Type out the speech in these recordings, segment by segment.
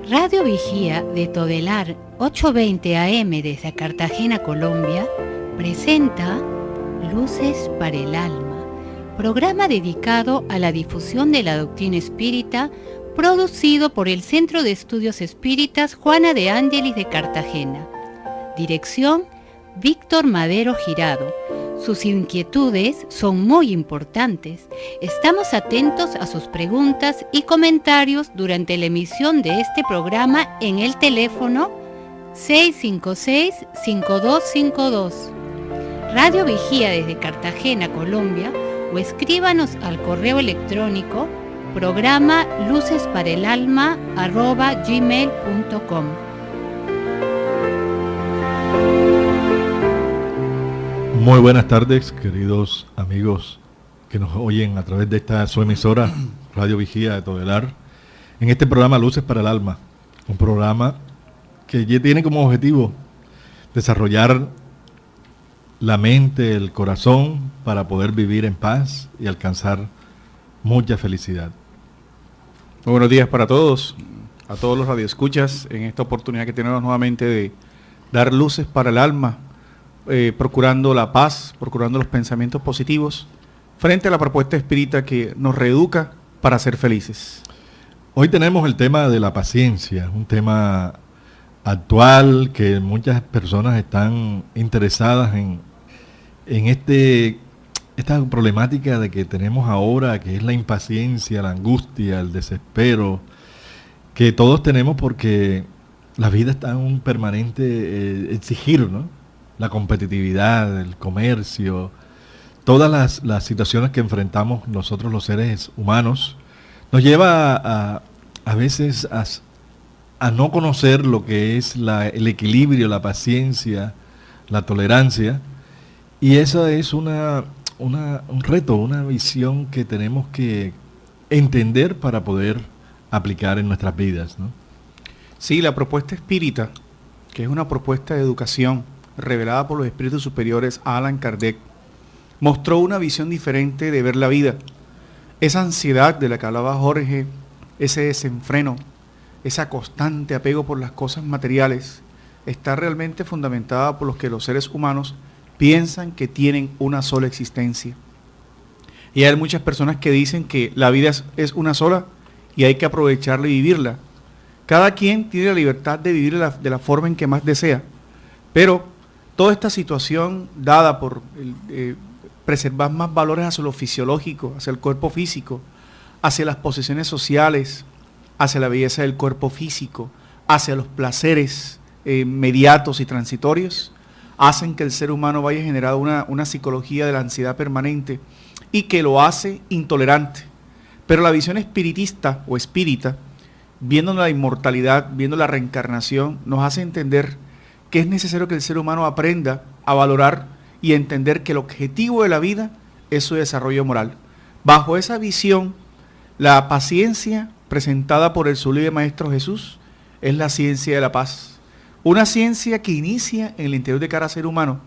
Radio Vigía de Todelar 820 AM desde Cartagena, Colombia, presenta Luces para el Alma, programa dedicado a la difusión de la doctrina espírita, producido por el Centro de Estudios Espíritas Juana de Ángelis de Cartagena. Dirección, Víctor Madero Girado. Sus inquietudes son muy importantes. Estamos atentos a sus preguntas y comentarios durante la emisión de este programa en el teléfono 656-5252. Radio Vigía desde Cartagena, Colombia, o escríbanos al correo electrónico programa lucesparaelalma@gmail.com. Muy buenas tardes, queridos amigos que nos oyen a través de esta su emisora, Radio Vigía de Todelar, en este programa Luces para el Alma, un programa que ya tiene como objetivo desarrollar la mente, el corazón, para poder vivir en paz y alcanzar mucha felicidad. Muy buenos días para todos, a todos los radioescuchas, en esta oportunidad que tenemos nuevamente de dar luces para el alma, procurando la paz, procurando los pensamientos positivos, frente a la propuesta espírita que nos reeduca para ser felices. Hoy tenemos el tema de la paciencia, un tema actual que muchas personas están interesadas en esta problemática de que tenemos ahora, que es la impaciencia, la angustia, el desespero, que todos tenemos porque la vida está en un permanente exigir, ¿no? La competitividad, el comercio, todas las situaciones que enfrentamos nosotros los seres humanos, nos lleva a veces a no conocer lo que es el equilibrio, la paciencia, la tolerancia, y esa es un reto, una visión que tenemos que entender para poder aplicar en nuestras vidas, ¿no? Sí, la propuesta espírita, que es una propuesta de educación revelada por los espíritus superiores a Allan Kardec, mostró una visión diferente de ver la vida. Esa ansiedad de la que hablaba Jorge, ese desenfreno, ese constante apego por las cosas materiales, está realmente fundamentada por los que los seres humanos piensan que tienen una sola existencia. Y hay muchas personas que dicen que la vida es una sola y hay que aprovecharla y vivirla. Cada quien tiene la libertad de vivir de la forma en que más desea, pero toda esta situación dada por preservar más valores hacia lo fisiológico, hacia el cuerpo físico, hacia las posesiones sociales, hacia la belleza del cuerpo físico, hacia los placeres inmediatos y transitorios, hacen que el ser humano vaya generando una psicología de la ansiedad permanente y que lo hace intolerante. Pero la visión espiritista o espírita, viendo la inmortalidad, viendo la reencarnación, nos hace entender que es necesario que el ser humano aprenda a valorar y entender que el objetivo de la vida es su desarrollo moral. Bajo esa visión, la paciencia presentada por el sublime Maestro Jesús es la ciencia de la paz. Una ciencia que inicia en el interior de cada ser humano,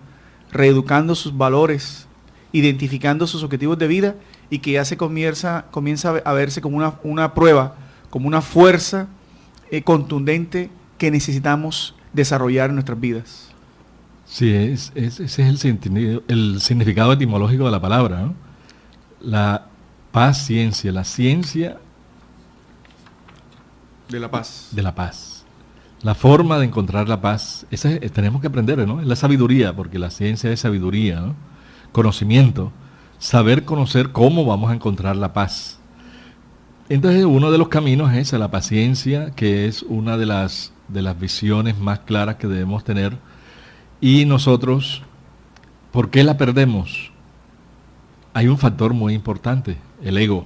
reeducando sus valores, identificando sus objetivos de vida y que ya comienza a verse como una prueba, como una fuerza contundente que necesitamos desarrollar en nuestras vidas. Sí, ese es el significado etimológico de la palabra, ¿no? La paciencia, la ciencia de la paz. De la paz. La forma de encontrar la paz, tenemos que aprender, ¿no? Es la sabiduría, porque la ciencia es sabiduría, ¿no? Conocimiento, saber conocer cómo vamos a encontrar la paz. Entonces, uno de los caminos es la paciencia, que es una de las visiones más claras que debemos tener. Y nosotros, ¿por qué la perdemos? Hay un factor muy importante, el ego.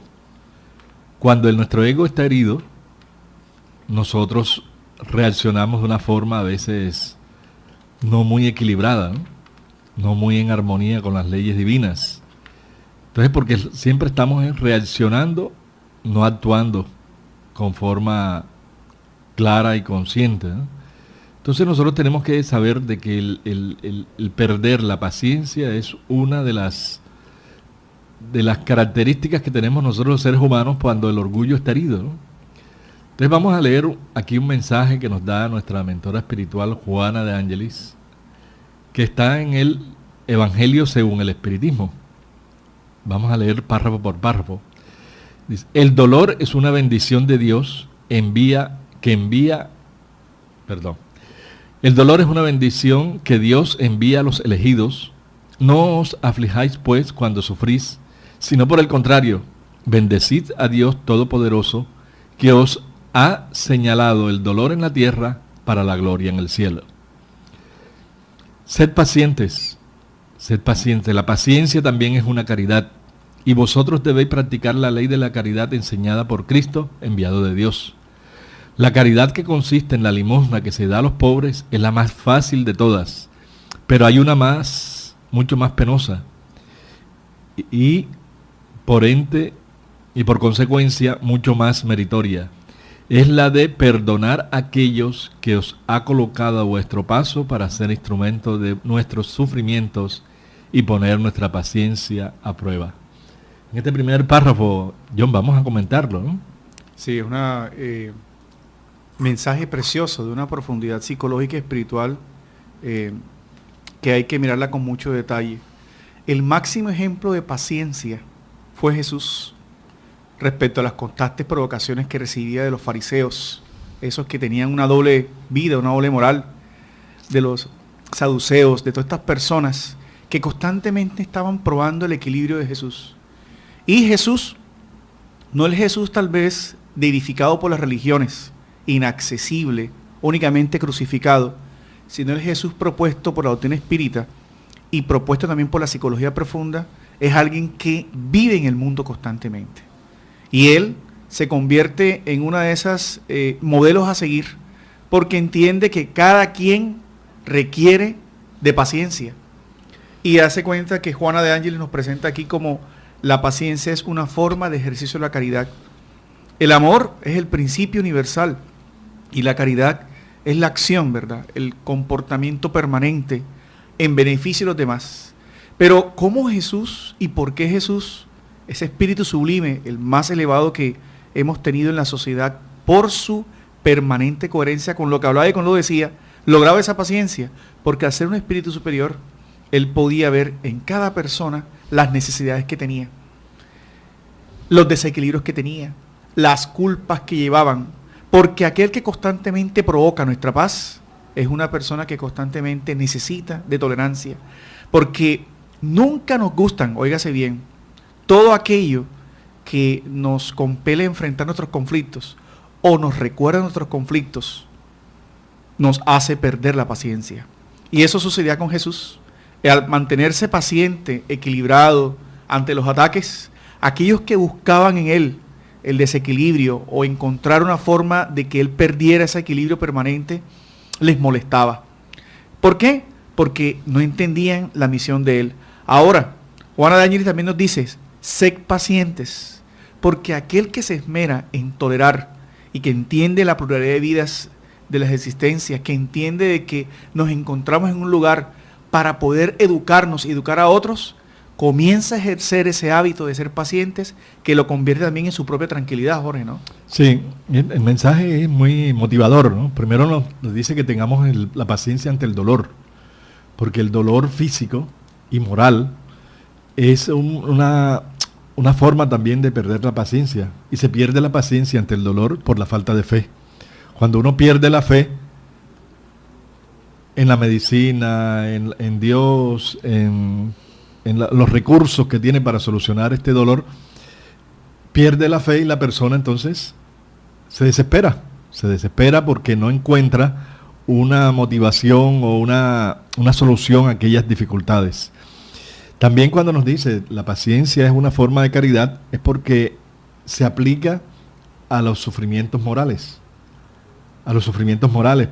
Cuando nuestro ego está herido, nosotros reaccionamos de una forma a veces no muy equilibrada, no muy en armonía con las leyes divinas. Entonces, porque siempre estamos reaccionando, no actuando con forma clara y consciente, ¿no? Entonces nosotros tenemos que saber de que el perder la paciencia es una de las características que tenemos nosotros los seres humanos cuando el orgullo está herido, ¿no? Entonces vamos a leer aquí un mensaje que nos da nuestra mentora espiritual Juana de Ángelis, que está en el Evangelio según el Espiritismo. Vamos a leer párrafo por párrafo. Dice: el dolor es una bendición de Dios, el dolor es una bendición que Dios envía a los elegidos. No os aflijáis pues cuando sufrís, sino por el contrario, bendecid a Dios Todopoderoso, que os ha señalado el dolor en la tierra para la gloria en el cielo. Sed pacientes, la paciencia también es una caridad, y vosotros debéis practicar la ley de la caridad enseñada por Cristo, enviado de Dios. La caridad que consiste en la limosna que se da a los pobres es la más fácil de todas, pero hay una mucho más penosa, y por consecuencia mucho más meritoria. Es la de perdonar a aquellos que os ha colocado a vuestro paso para ser instrumento de nuestros sufrimientos y poner nuestra paciencia a prueba. En este primer párrafo, John, vamos a comentarlo, ¿no? Sí, es un mensaje precioso de una profundidad psicológica y espiritual que hay que mirarla con mucho detalle. El máximo ejemplo de paciencia fue Jesús respecto a las constantes provocaciones que recibía de los fariseos, esos que tenían una doble vida, una doble moral, de los saduceos, de todas estas personas que constantemente estaban probando el equilibrio de Jesús. Y Jesús, no el Jesús tal vez deidificado por las religiones, inaccesible, únicamente crucificado, sino el Jesús propuesto por la doctrina espírita y propuesto también por la psicología profunda, es alguien que vive en el mundo constantemente. Y él se convierte en una de esas modelos a seguir, porque entiende que cada quien requiere de paciencia. Y hace cuenta que Juana de Ángeles nos presenta aquí como la paciencia es una forma de ejercicio de la caridad. El amor es el principio universal y la caridad es la acción, ¿verdad? El comportamiento permanente en beneficio de los demás. Pero ¿cómo Jesús y por qué Jesús, ese espíritu sublime, el más elevado que hemos tenido en la sociedad, por su permanente coherencia con lo que hablaba y con lo que decía, lograba esa paciencia? Porque al ser un espíritu superior, él podía ver en cada persona las necesidades que tenía, los desequilibrios que tenía, las culpas que llevaban, porque aquel que constantemente provoca nuestra paz es una persona que constantemente necesita de tolerancia, porque nunca nos gustan, óigase bien, todo aquello que nos compele a enfrentar nuestros conflictos o nos recuerda nuestros conflictos, nos hace perder la paciencia. Y eso sucedía con Jesús. Al mantenerse paciente, equilibrado ante los ataques, aquellos que buscaban en él el desequilibrio o encontrar una forma de que él perdiera ese equilibrio permanente, les molestaba. ¿Por qué? Porque no entendían la misión de él. Ahora, Juana de Ángeles también nos dice, sed pacientes, porque aquel que se esmera en tolerar y que entiende la pluralidad de vidas de las existencias, que entiende de que nos encontramos en un lugar para poder educarnos y educar a otros, comienza a ejercer ese hábito de ser pacientes que lo convierte también en su propia tranquilidad, Jorge, ¿no? Sí, el mensaje es muy motivador, ¿no? Primero nos dice que tengamos la paciencia ante el dolor, porque el dolor físico y moral es una forma también de perder la paciencia, y se pierde la paciencia ante el dolor por la falta de fe. Cuando uno pierde la fe en la medicina, en Dios, en los recursos que tiene para solucionar este dolor, pierde la fe y la persona entonces se desespera porque no encuentra una motivación o una solución a aquellas dificultades. También cuando nos dice la paciencia es una forma de caridad, es porque se aplica a los sufrimientos morales,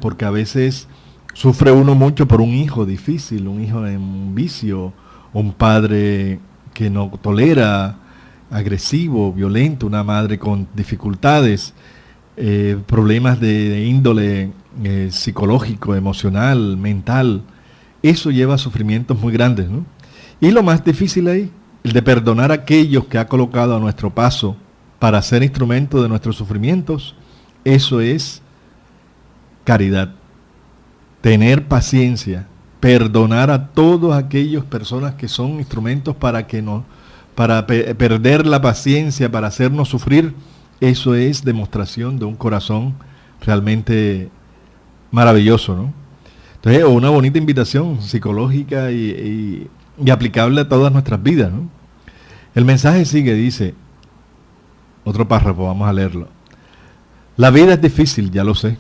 porque a veces sufre uno mucho por un hijo difícil, un hijo en un vicio, un padre que no tolera, agresivo, violento, una madre con dificultades, problemas de índole psicológico, emocional, mental. Eso lleva a sufrimientos muy grandes, ¿no? Y lo más difícil ahí, el de perdonar a aquellos que ha colocado a nuestro paso para ser instrumento de nuestros sufrimientos Eso es caridad. Tener paciencia, perdonar a todas aquellas personas que son instrumentos para perder la paciencia, para hacernos sufrir. Eso es demostración de un corazón realmente maravilloso, ¿no? Entonces, una bonita invitación psicológica y aplicable a todas nuestras vidas, ¿no? El mensaje sigue, dice, otro párrafo, vamos a leerlo. La vida es difícil, ya lo sé.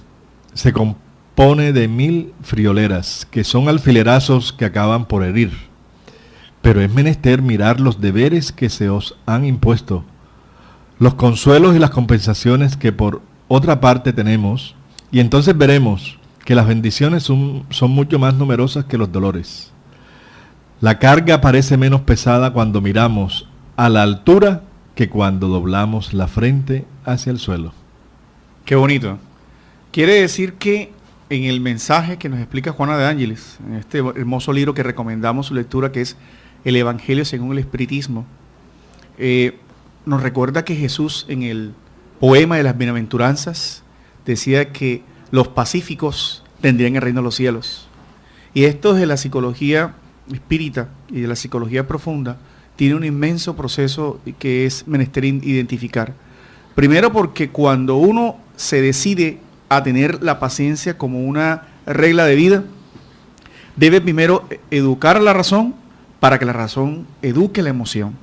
Se compone de 1000 frioleras, que son alfilerazos que acaban por herir. Pero es menester mirar los deberes que se os han impuesto, los consuelos y las compensaciones que por otra parte tenemos, y entonces veremos que las bendiciones son mucho más numerosas que los dolores. La carga parece menos pesada cuando miramos a la altura que cuando doblamos la frente hacia el suelo. Qué bonito. Quiere decir que en el mensaje que nos explica Juana de Ángeles, en este hermoso libro que recomendamos su lectura, que es El Evangelio según el Espiritismo, nos recuerda que Jesús en el poema de las bienaventuranzas decía que los pacíficos tendrían el reino de los cielos. Y esto de la psicología espírita y de la psicología profunda tiene un inmenso proceso que es menester identificar. Primero porque cuando uno se decide a tener la paciencia como una regla de vida, debe primero educar a la razón para que la razón eduque la emoción.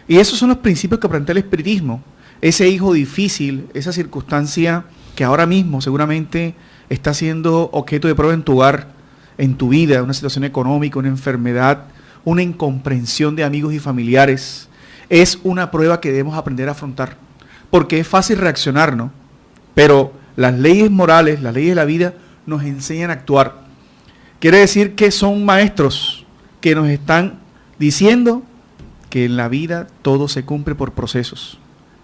Y esos son los principios que plantea el espiritismo. Ese hijo difícil, esa circunstancia que ahora mismo seguramente está siendo objeto de prueba en tu hogar, en tu vida, una situación económica, una enfermedad, una incomprensión de amigos y familiares, es una prueba que debemos aprender a afrontar. Porque es fácil reaccionar, ¿no? Pero las leyes morales, las leyes de la vida nos enseñan a actuar. Quiere decir que son maestros que nos están diciendo que en la vida todo se cumple por procesos.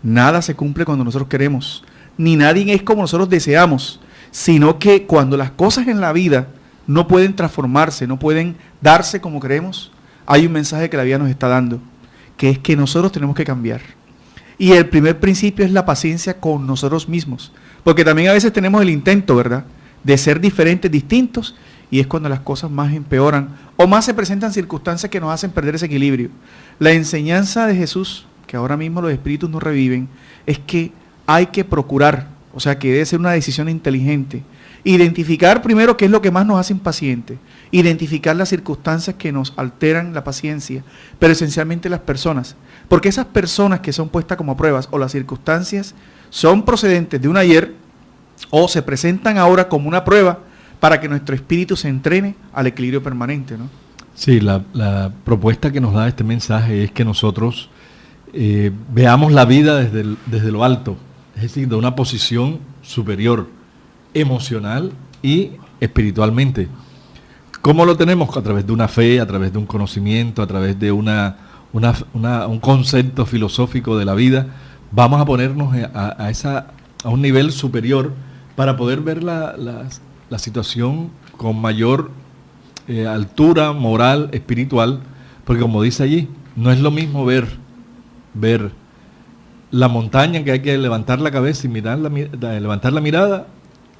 Nada se cumple cuando nosotros queremos, ni nadie es como nosotros deseamos, sino que cuando las cosas en la vida no pueden transformarse, no pueden darse como queremos, hay un mensaje que la vida nos está dando, que es que nosotros tenemos que cambiar. Y el primer principio es la paciencia con nosotros mismos, porque también a veces tenemos el intento, ¿verdad?, de ser diferentes, distintos, y es cuando las cosas más empeoran o más se presentan circunstancias que nos hacen perder ese equilibrio. La enseñanza de Jesús, que ahora mismo los espíritus nos reviven, es que hay que procurar, o sea que debe ser una decisión inteligente, identificar primero qué es lo que más nos hace impacientes, identificar las circunstancias que nos alteran la paciencia, pero esencialmente las personas, porque esas personas que son puestas como pruebas o las circunstancias son procedentes de un ayer o se presentan ahora como una prueba para que nuestro espíritu se entrene al equilibrio permanente, ¿no? Sí, la propuesta que nos da este mensaje es que nosotros veamos la vida desde lo alto, es decir, de una posición superior, emocional y espiritualmente. ¿Cómo lo tenemos? A través de una fe, a través de un conocimiento, a través de un concepto filosófico de la vida. Vamos a ponernos a un nivel superior para poder ver la situación con mayor altura moral, espiritual, porque como dice allí, no es lo mismo ver la montaña, que hay que levantar la cabeza y levantar la mirada,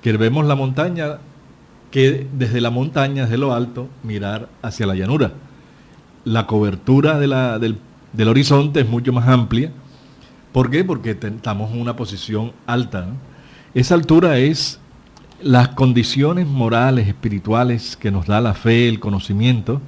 que vemos la montaña, que desde la montaña, desde lo alto, mirar hacia la llanura. La cobertura del horizonte es mucho más amplia. ¿Por qué? Porque estamos en una posición alta, ¿no? Esa altura es las condiciones morales, espirituales que nos da la fe, el conocimiento,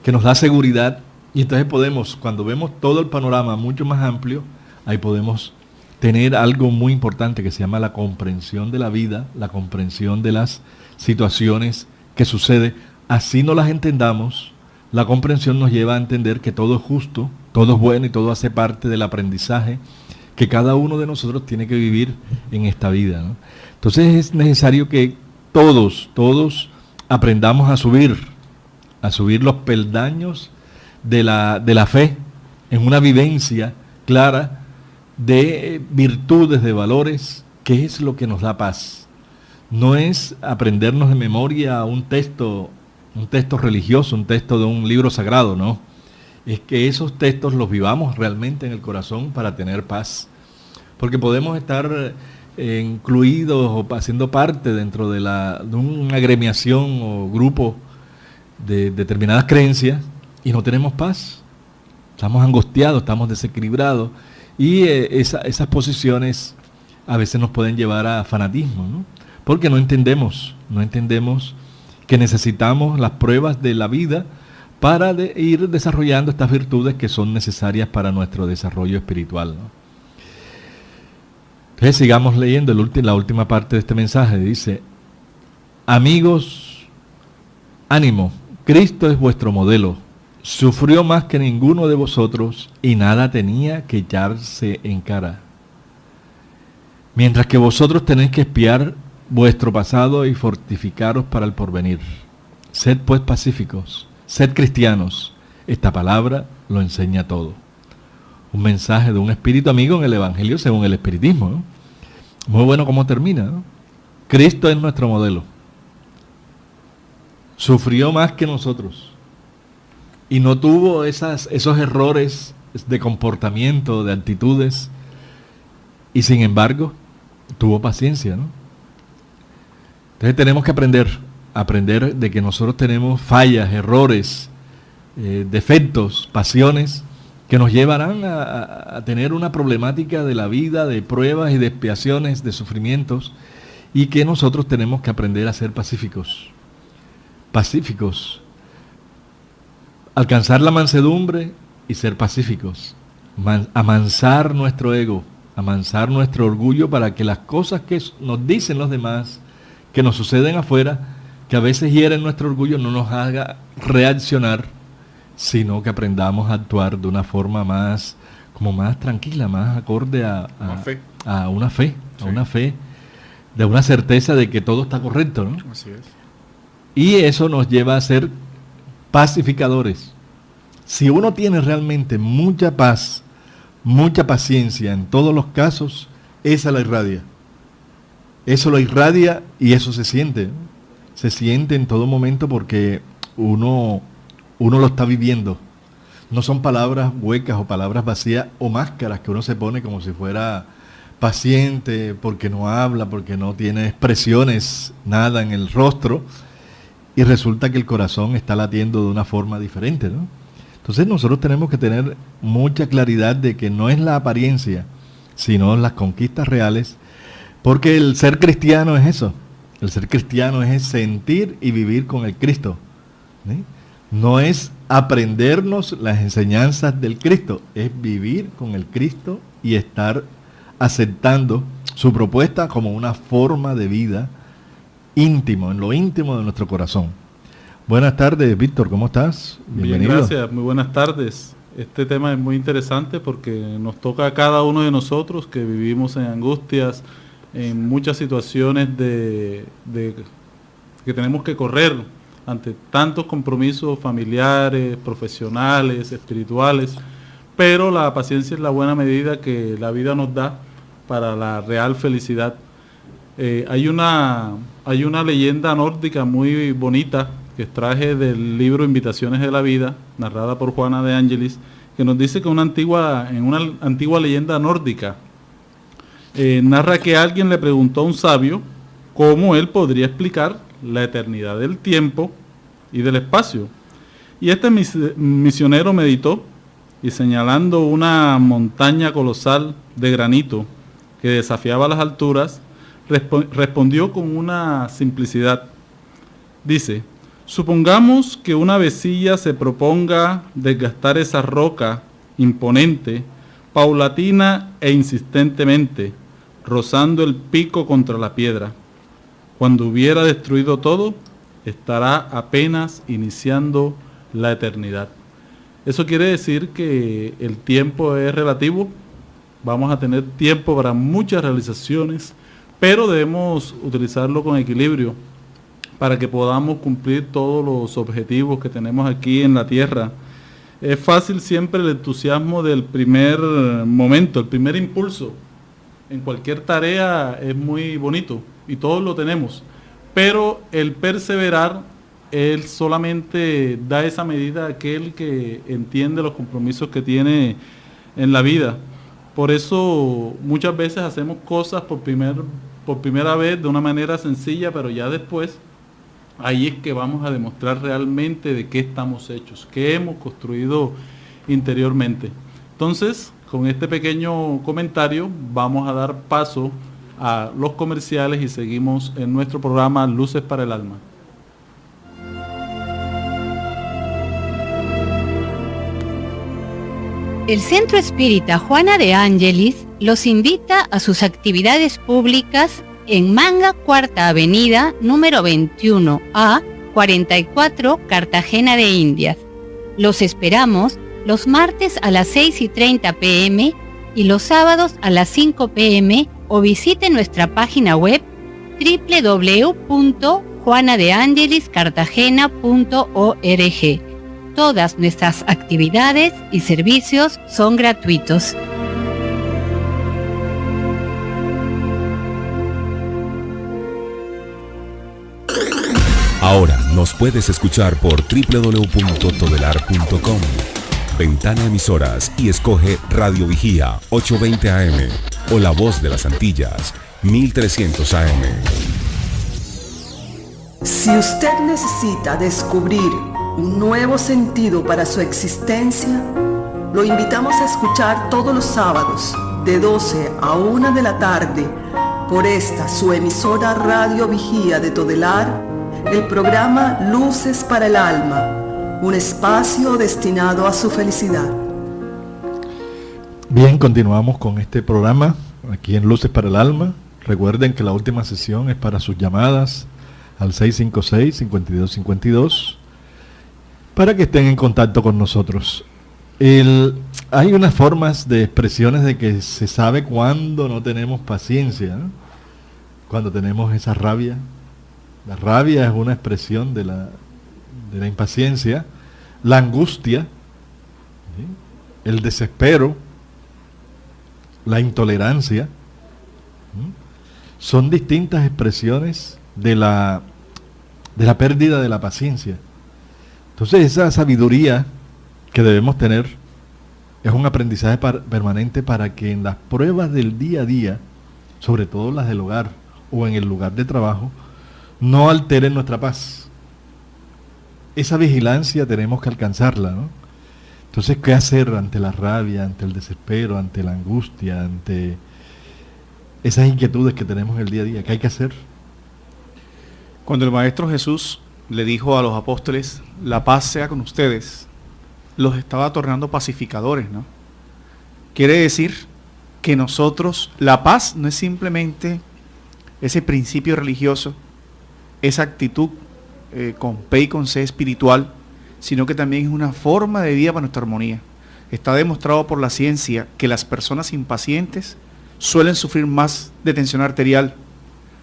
que nos da seguridad, y entonces podemos, cuando vemos todo el panorama mucho más amplio, ahí podemos tener algo muy importante que se llama la comprensión de la vida, la comprensión de las situaciones que suceden. Así no las entendamos, la comprensión nos lleva a entender que todo es justo, todo es bueno y todo hace parte del aprendizaje que cada uno de nosotros tiene que vivir en esta vida, ¿no? Entonces es necesario que todos aprendamos a subir los peldaños de la fe en una vivencia clara de virtudes, de valores, que es lo que nos da paz. No es aprendernos de memoria un texto religioso, un texto de un libro sagrado, no. Es que esos textos los vivamos realmente en el corazón para tener paz. Porque podemos estar incluidos o haciendo parte dentro de una agremiación o grupo de determinadas creencias y no tenemos paz. Estamos angustiados, estamos desequilibrados y esas posiciones a veces nos pueden llevar a fanatismo, ¿no? Porque no entendemos que necesitamos las pruebas de la vida para ir desarrollando estas virtudes que son necesarias para nuestro desarrollo espiritual, ¿no? Entonces sigamos leyendo la última parte de este mensaje. Dice: amigos, ánimo, Cristo es vuestro modelo. Sufrió más que ninguno de vosotros y nada tenía que echarse en cara. Mientras que vosotros tenéis que espiar vuestro pasado y fortificaros para el porvenir. Sed pues pacíficos, sed cristianos. Esta palabra lo enseña todo. Un mensaje de un espíritu amigo en el Evangelio según el espiritismo, ¿no? Muy bueno cómo termina, ¿no? Cristo es nuestro modelo. Sufrió más que nosotros y no tuvo esos errores de comportamiento, de actitudes, y sin embargo tuvo paciencia, ¿no? Entonces tenemos que aprender de que nosotros tenemos fallas, errores, defectos, pasiones que nos llevarán a tener una problemática de la vida, de pruebas y de expiaciones, de sufrimientos, y que nosotros tenemos que aprender a ser pacíficos. Pacíficos. Alcanzar la mansedumbre y ser pacíficos. Amansar nuestro ego, amansar nuestro orgullo para que las cosas que nos dicen los demás, que nos suceden afuera, que a veces hieren nuestro orgullo, no nos haga reaccionar, sino que aprendamos a actuar de una forma más tranquila, más acorde a una fe, sí, a una fe, de una certeza de que todo está correcto, ¿no? Así es. Y eso nos lleva a ser pacificadores. Si uno tiene realmente mucha paz, mucha paciencia en todos los casos, esa la irradia. Eso lo irradia y eso se siente, ¿no? Se siente en todo momento porque uno lo está viviendo. No son palabras huecas o palabras vacías o máscaras que uno se pone como si fuera paciente porque no habla, porque no tiene expresiones, nada en el rostro, y resulta que el corazón está latiendo de una forma diferente, ¿no? Entonces nosotros tenemos que tener mucha claridad de que no es la apariencia, sino las conquistas reales, porque el ser cristiano es eso. El ser cristiano es sentir y vivir con el Cristo, ¿sí? No es aprendernos las enseñanzas del Cristo, es vivir con el Cristo y estar aceptando su propuesta como una forma de vida íntimo, en lo íntimo de nuestro corazón. Buenas tardes, Víctor, ¿cómo estás? Bienvenido. Bien, gracias, muy buenas tardes. Este tema es muy interesante porque nos toca a cada uno de nosotros que vivimos en angustias, en muchas situaciones de que tenemos que correr ante tantos compromisos familiares, profesionales, espirituales, pero la paciencia es la buena medida que la vida nos da para la real felicidad. Hay una leyenda nórdica muy bonita que extraje del libro Invitaciones de la Vida, narrada por Juana de Ángelis, que nos dice que en una antigua leyenda nórdica narra que alguien le preguntó a un sabio cómo él podría explicar la eternidad del tiempo y del espacio. Y este misionero meditó y, señalando una montaña colosal de granito que desafiaba las alturas, respondió con una simplicidad. Dice: supongamos que una avecilla se proponga desgastar esa roca imponente, paulatina e insistentemente, rozando el pico contra la piedra. Cuando hubiera destruido todo, estará apenas iniciando la eternidad. Eso quiere decir que el tiempo es relativo. Vamos a tener tiempo para muchas realizaciones, pero debemos utilizarlo con equilibrio para que podamos cumplir todos los objetivos que tenemos aquí en la tierra. Es fácil siempre el entusiasmo del primer momento, el primer impulso. En cualquier tarea es muy bonito y todos lo tenemos, pero el perseverar, él solamente da esa medida a aquel que entiende los compromisos que tiene en la vida. Por eso muchas veces hacemos cosas por primera vez de una manera sencilla, pero ya después ahí es que vamos a demostrar realmente de qué estamos hechos, qué hemos construido interiormente. Entonces, con este pequeño comentario vamos a dar paso a los comerciales y seguimos en nuestro programa Luces para el Alma. El Centro Espírita Juana de Ángelis los invita a sus actividades públicas en Manga, Cuarta Avenida, número 21A, 44, Cartagena de Indias. Los esperamos los martes a las 6:30 p.m. y los sábados a las 5 p.m. o visite nuestra página web www.juanadeangeliscartagena.org. Todas nuestras actividades y servicios son gratuitos. Ahora nos puedes escuchar por www.todelar.com. Ventana Emisoras y escoge Radio Vigía 820 AM o La Voz de las Antillas 1300 AM. Si usted necesita descubrir un nuevo sentido para su existencia, lo invitamos a escuchar todos los sábados de 12 a 1 de la tarde por esta su emisora Radio Vigía de Todelar, el programa Luces para el Alma, un espacio destinado a su felicidad. Bien, continuamos con este programa aquí en Luces para el Alma. Recuerden que la última sesión es para sus llamadas al 656-5252 para que estén en contacto con nosotros. Hay unas formas de expresiones de que se sabe cuando no tenemos paciencia, ¿no? Cuando tenemos esa rabia. La rabia es una expresión de la impaciencia, la angustia, ¿sí? El desespero, la intolerancia, ¿sí? Son distintas expresiones de la pérdida de la paciencia. Entonces esa sabiduría que debemos tener es un aprendizaje permanente para que en las pruebas del día a día, sobre todo las del hogar o en el lugar de trabajo, no alteren nuestra paz. Esa vigilancia tenemos que alcanzarla, ¿no? Entonces, ¿qué hacer ante la rabia, ante el desespero, ante la angustia, ante esas inquietudes que tenemos en el día a día? ¿Qué hay que hacer? Cuando el Maestro Jesús le dijo a los apóstoles, la paz sea con ustedes, los estaba tornando pacificadores, ¿no? Quiere decir que nosotros, la paz no es simplemente ese principio religioso, esa actitud con P y con C espiritual, sino que también es una forma de vida para nuestra armonía. Está demostrado por la ciencia que las personas impacientes suelen sufrir más de tensión arterial.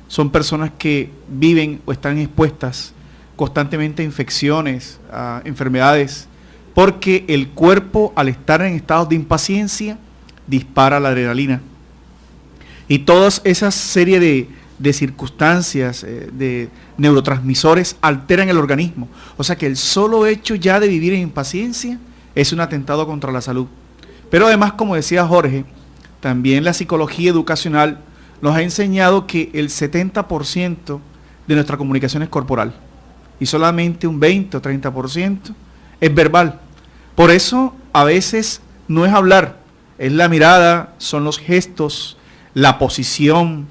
Son personas que viven o están expuestas constantemente a infecciones, a enfermedades, porque el cuerpo, al estar en estados de impaciencia, dispara la adrenalina. Y todas esas serie de circunstancias, de neurotransmisores alteran el organismo. O sea que el solo hecho ya de vivir en impaciencia es un atentado contra la salud. Pero además, como decía Jorge, también la psicología educacional nos ha enseñado que el 70% de nuestra comunicación es corporal y solamente un 20 o 30% es verbal. Por eso a veces no es hablar, es la mirada, son los gestos, la posición.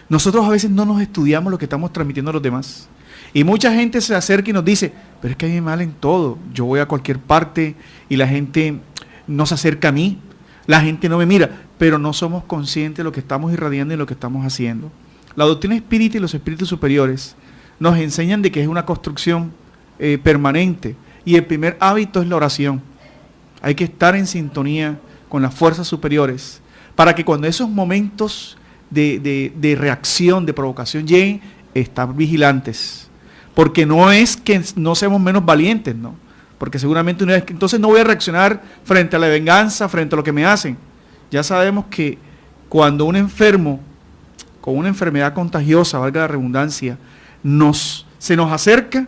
Nosotros a veces no nos estudiamos lo que estamos transmitiendo a los demás. Y mucha gente se acerca y nos dice, pero es que a mí me mal en todo. Yo voy a cualquier parte y la gente no se acerca a mí. La gente no me mira, pero no somos conscientes de lo que estamos irradiando y lo que estamos haciendo. La doctrina espírita y los espíritus superiores nos enseñan de que es una construcción permanente. Y el primer hábito es la oración. Hay que estar en sintonía con las fuerzas superiores para que cuando esos momentos de reacción, de provocación lleguen, estar vigilantes. Porque no es que no seamos menos valientes, ¿no? Porque seguramente una vez que entonces no voy a reaccionar frente a la venganza, frente a lo que me hacen. Ya sabemos que cuando un enfermo con una enfermedad contagiosa, valga la redundancia, se nos acerca,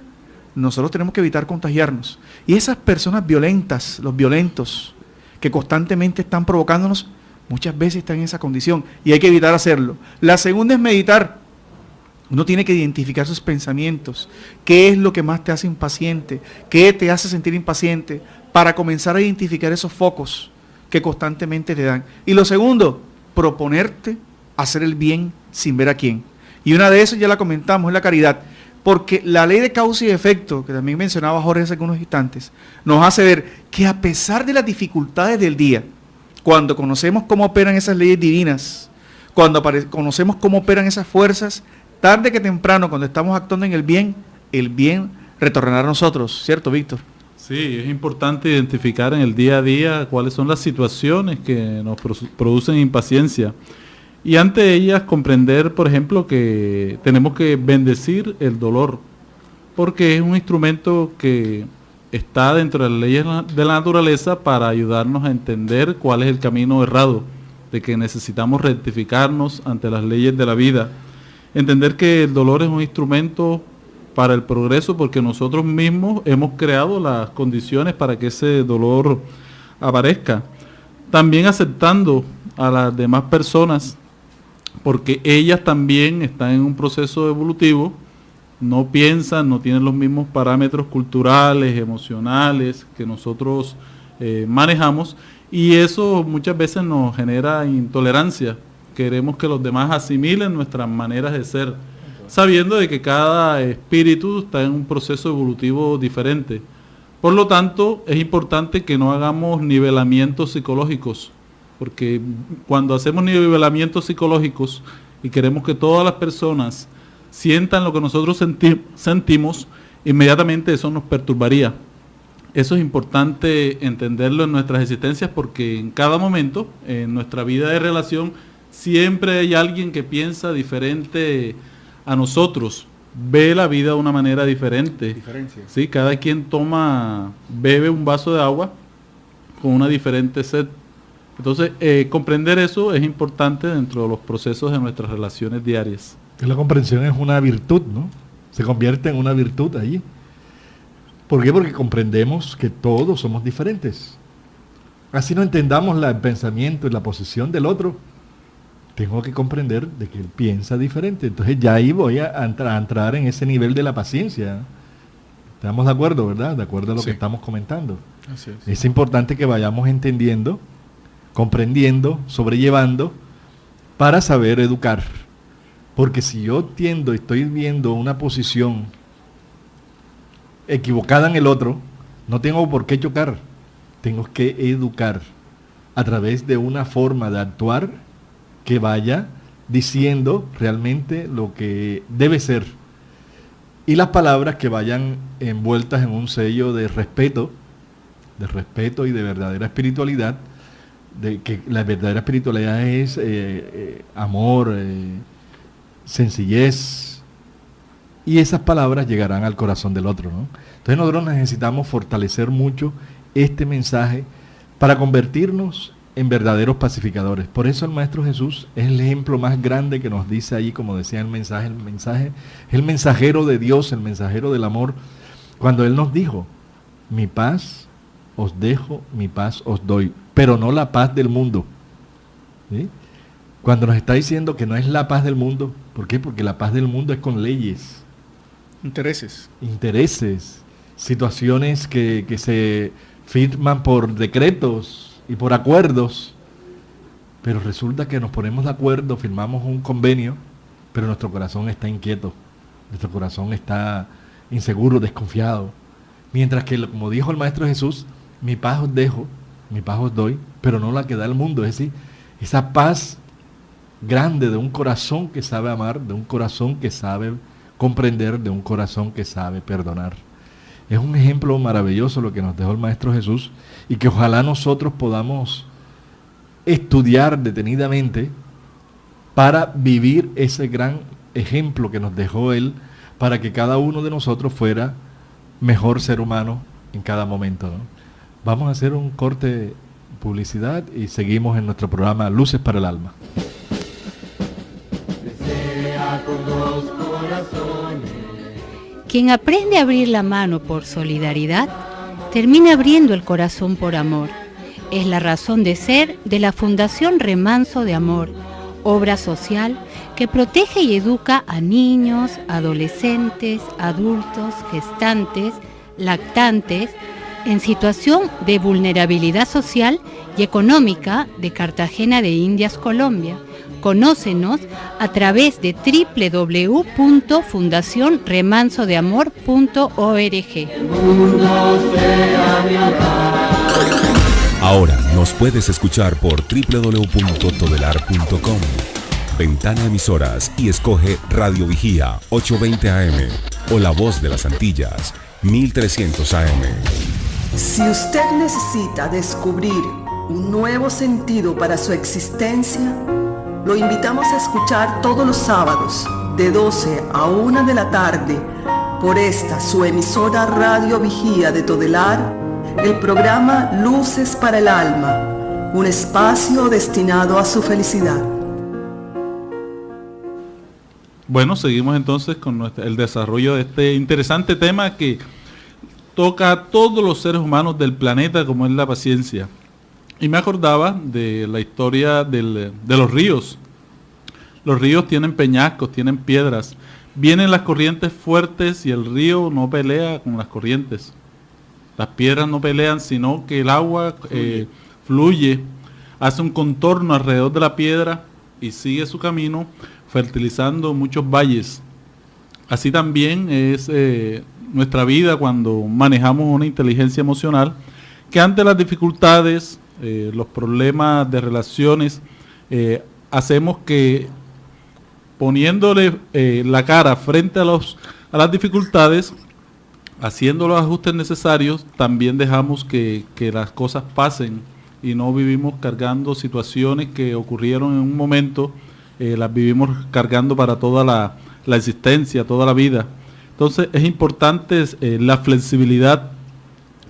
nosotros tenemos que evitar contagiarnos. Y esas personas violentas, los violentos, que constantemente están provocándonos, muchas veces está en esa condición y hay que evitar hacerlo. La segunda es meditar. Uno tiene que identificar sus pensamientos, qué es lo que más te hace impaciente, qué te hace sentir impaciente, para comenzar a identificar esos focos que constantemente te dan. Y lo segundo, proponerte hacer el bien sin ver a quién. Y una de esas ya la comentamos, es la caridad, porque la ley de causa y efecto, que también mencionaba Jorge hace algunos instantes, nos hace ver que a pesar de las dificultades del día, cuando conocemos cómo operan esas leyes divinas, cuando conocemos cómo operan esas fuerzas, tarde que temprano, cuando estamos actuando en el bien retornará a nosotros, ¿cierto, Víctor? Sí, es importante identificar en el día a día cuáles son las situaciones que nos producen impaciencia. Y ante ellas comprender, por ejemplo, que tenemos que bendecir el dolor, porque es un instrumento que está dentro de las leyes de la naturaleza para ayudarnos a entender cuál es el camino errado, de que necesitamos rectificarnos ante las leyes de la vida. Entender que el dolor es un instrumento para el progreso porque nosotros mismos hemos creado las condiciones para que ese dolor aparezca. También aceptando a las demás personas porque ellas también están en un proceso evolutivo, no piensan, no tienen los mismos parámetros culturales, emocionales que nosotros manejamos, y eso muchas veces nos genera intolerancia. Queremos que los demás asimilen nuestras maneras de ser, sabiendo de que cada espíritu está en un proceso evolutivo diferente. Por lo tanto, es importante que no hagamos nivelamientos psicológicos, porque cuando hacemos nivelamientos psicológicos y queremos que todas las personas sientan lo que nosotros sentimos, inmediatamente eso nos perturbaría. Eso es importante entenderlo en nuestras existencias porque en cada momento, en nuestra vida de relación, siempre hay alguien que piensa diferente a nosotros, ve la vida de una manera diferente. Sí, cada quien bebe un vaso de agua con una diferente sed. Entonces, comprender eso es importante dentro de los procesos de nuestras relaciones diarias. La comprensión es una virtud, ¿no? Se convierte en una virtud allí. ¿Por qué? Porque comprendemos que todos somos diferentes. Así no entendamos el pensamiento y la posición del otro. Tengo que comprender de que él piensa diferente. Entonces ya ahí voy a entrar en ese nivel de la paciencia. ¿Estamos de acuerdo, verdad? De acuerdo a lo que estamos comentando. Así es. Es importante que vayamos entendiendo, comprendiendo, sobrellevando, para saber educar. Porque si yo estoy viendo una posición equivocada en el otro, no tengo por qué chocar. Tengo que educar a través de una forma de actuar que vaya diciendo realmente lo que debe ser. Y las palabras que vayan envueltas en un sello de respeto y de verdadera espiritualidad, de que la verdadera espiritualidad es amor, sencillez, y esas palabras llegarán al corazón del otro, ¿no? Entonces nosotros necesitamos fortalecer mucho este mensaje para convertirnos en verdaderos pacificadores. Por eso el Maestro Jesús es el ejemplo más grande que nos dice ahí, como decía el mensaje, el mensajero de Dios, el mensajero del amor, cuando Él nos dijo, mi paz os dejo, mi paz os doy, pero no la paz del mundo. ¿Sí? Cuando nos está diciendo que no es la paz del mundo, ¿por qué? Porque la paz del mundo es con leyes. Intereses, situaciones que se firman por decretos y por acuerdos, pero resulta que nos ponemos de acuerdo, firmamos un convenio, pero nuestro corazón está inquieto, nuestro corazón está inseguro, desconfiado. Mientras que, como dijo el Maestro Jesús, mi paz os dejo, mi paz os doy, pero no la que da el mundo. Es decir, esa paz grande de un corazón que sabe amar, de un corazón que sabe comprender, de un corazón que sabe perdonar. Es un ejemplo maravilloso lo que nos dejó el Maestro Jesús y que ojalá nosotros podamos estudiar detenidamente para vivir ese gran ejemplo que nos dejó Él, para que cada uno de nosotros fuera mejor ser humano en cada momento, ¿no? Vamos a hacer un corte de publicidad y seguimos en nuestro programa Luces para el Alma. Quien aprende a abrir la mano por solidaridad, termina abriendo el corazón por amor. es la razón de ser de la Fundación Remanso de Amor, obra social que protege y educa a niños, adolescentes, adultos, gestantes, lactantes, en situación de vulnerabilidad social y económica de Cartagena de Indias, Colombia. Conócenos a través de www.fundacionremansodeamor.org. Ahora nos puedes escuchar por www.todelar.com. Ventana Emisoras y escoge Radio Vigía 820 AM o La Voz de las Antillas 1300 AM. Si usted necesita descubrir un nuevo sentido para su existencia, lo invitamos a escuchar todos los sábados de 12 a 1 de la tarde por esta su emisora Radio Vigía de Todelar, el programa Luces para el Alma, un espacio destinado a su felicidad. Bueno, seguimos entonces con el desarrollo de este interesante tema que toca a todos los seres humanos del planeta, como es la paciencia. Y me acordaba de la historia de los ríos. Los ríos tienen peñascos, tienen piedras. Vienen las corrientes fuertes y el río no pelea con las corrientes. Las piedras no pelean, sino que el agua fluye, hace un contorno alrededor de la piedra y sigue su camino, fertilizando muchos valles. Así también es nuestra vida cuando manejamos una inteligencia emocional, que ante las dificultades, los problemas de relaciones, hacemos que poniéndole la cara frente a las dificultades, haciendo los ajustes necesarios, también dejamos que las cosas pasen y no vivimos cargando situaciones que ocurrieron en un momento, las vivimos cargando para toda la existencia, toda la vida. Entonces es importante la flexibilidad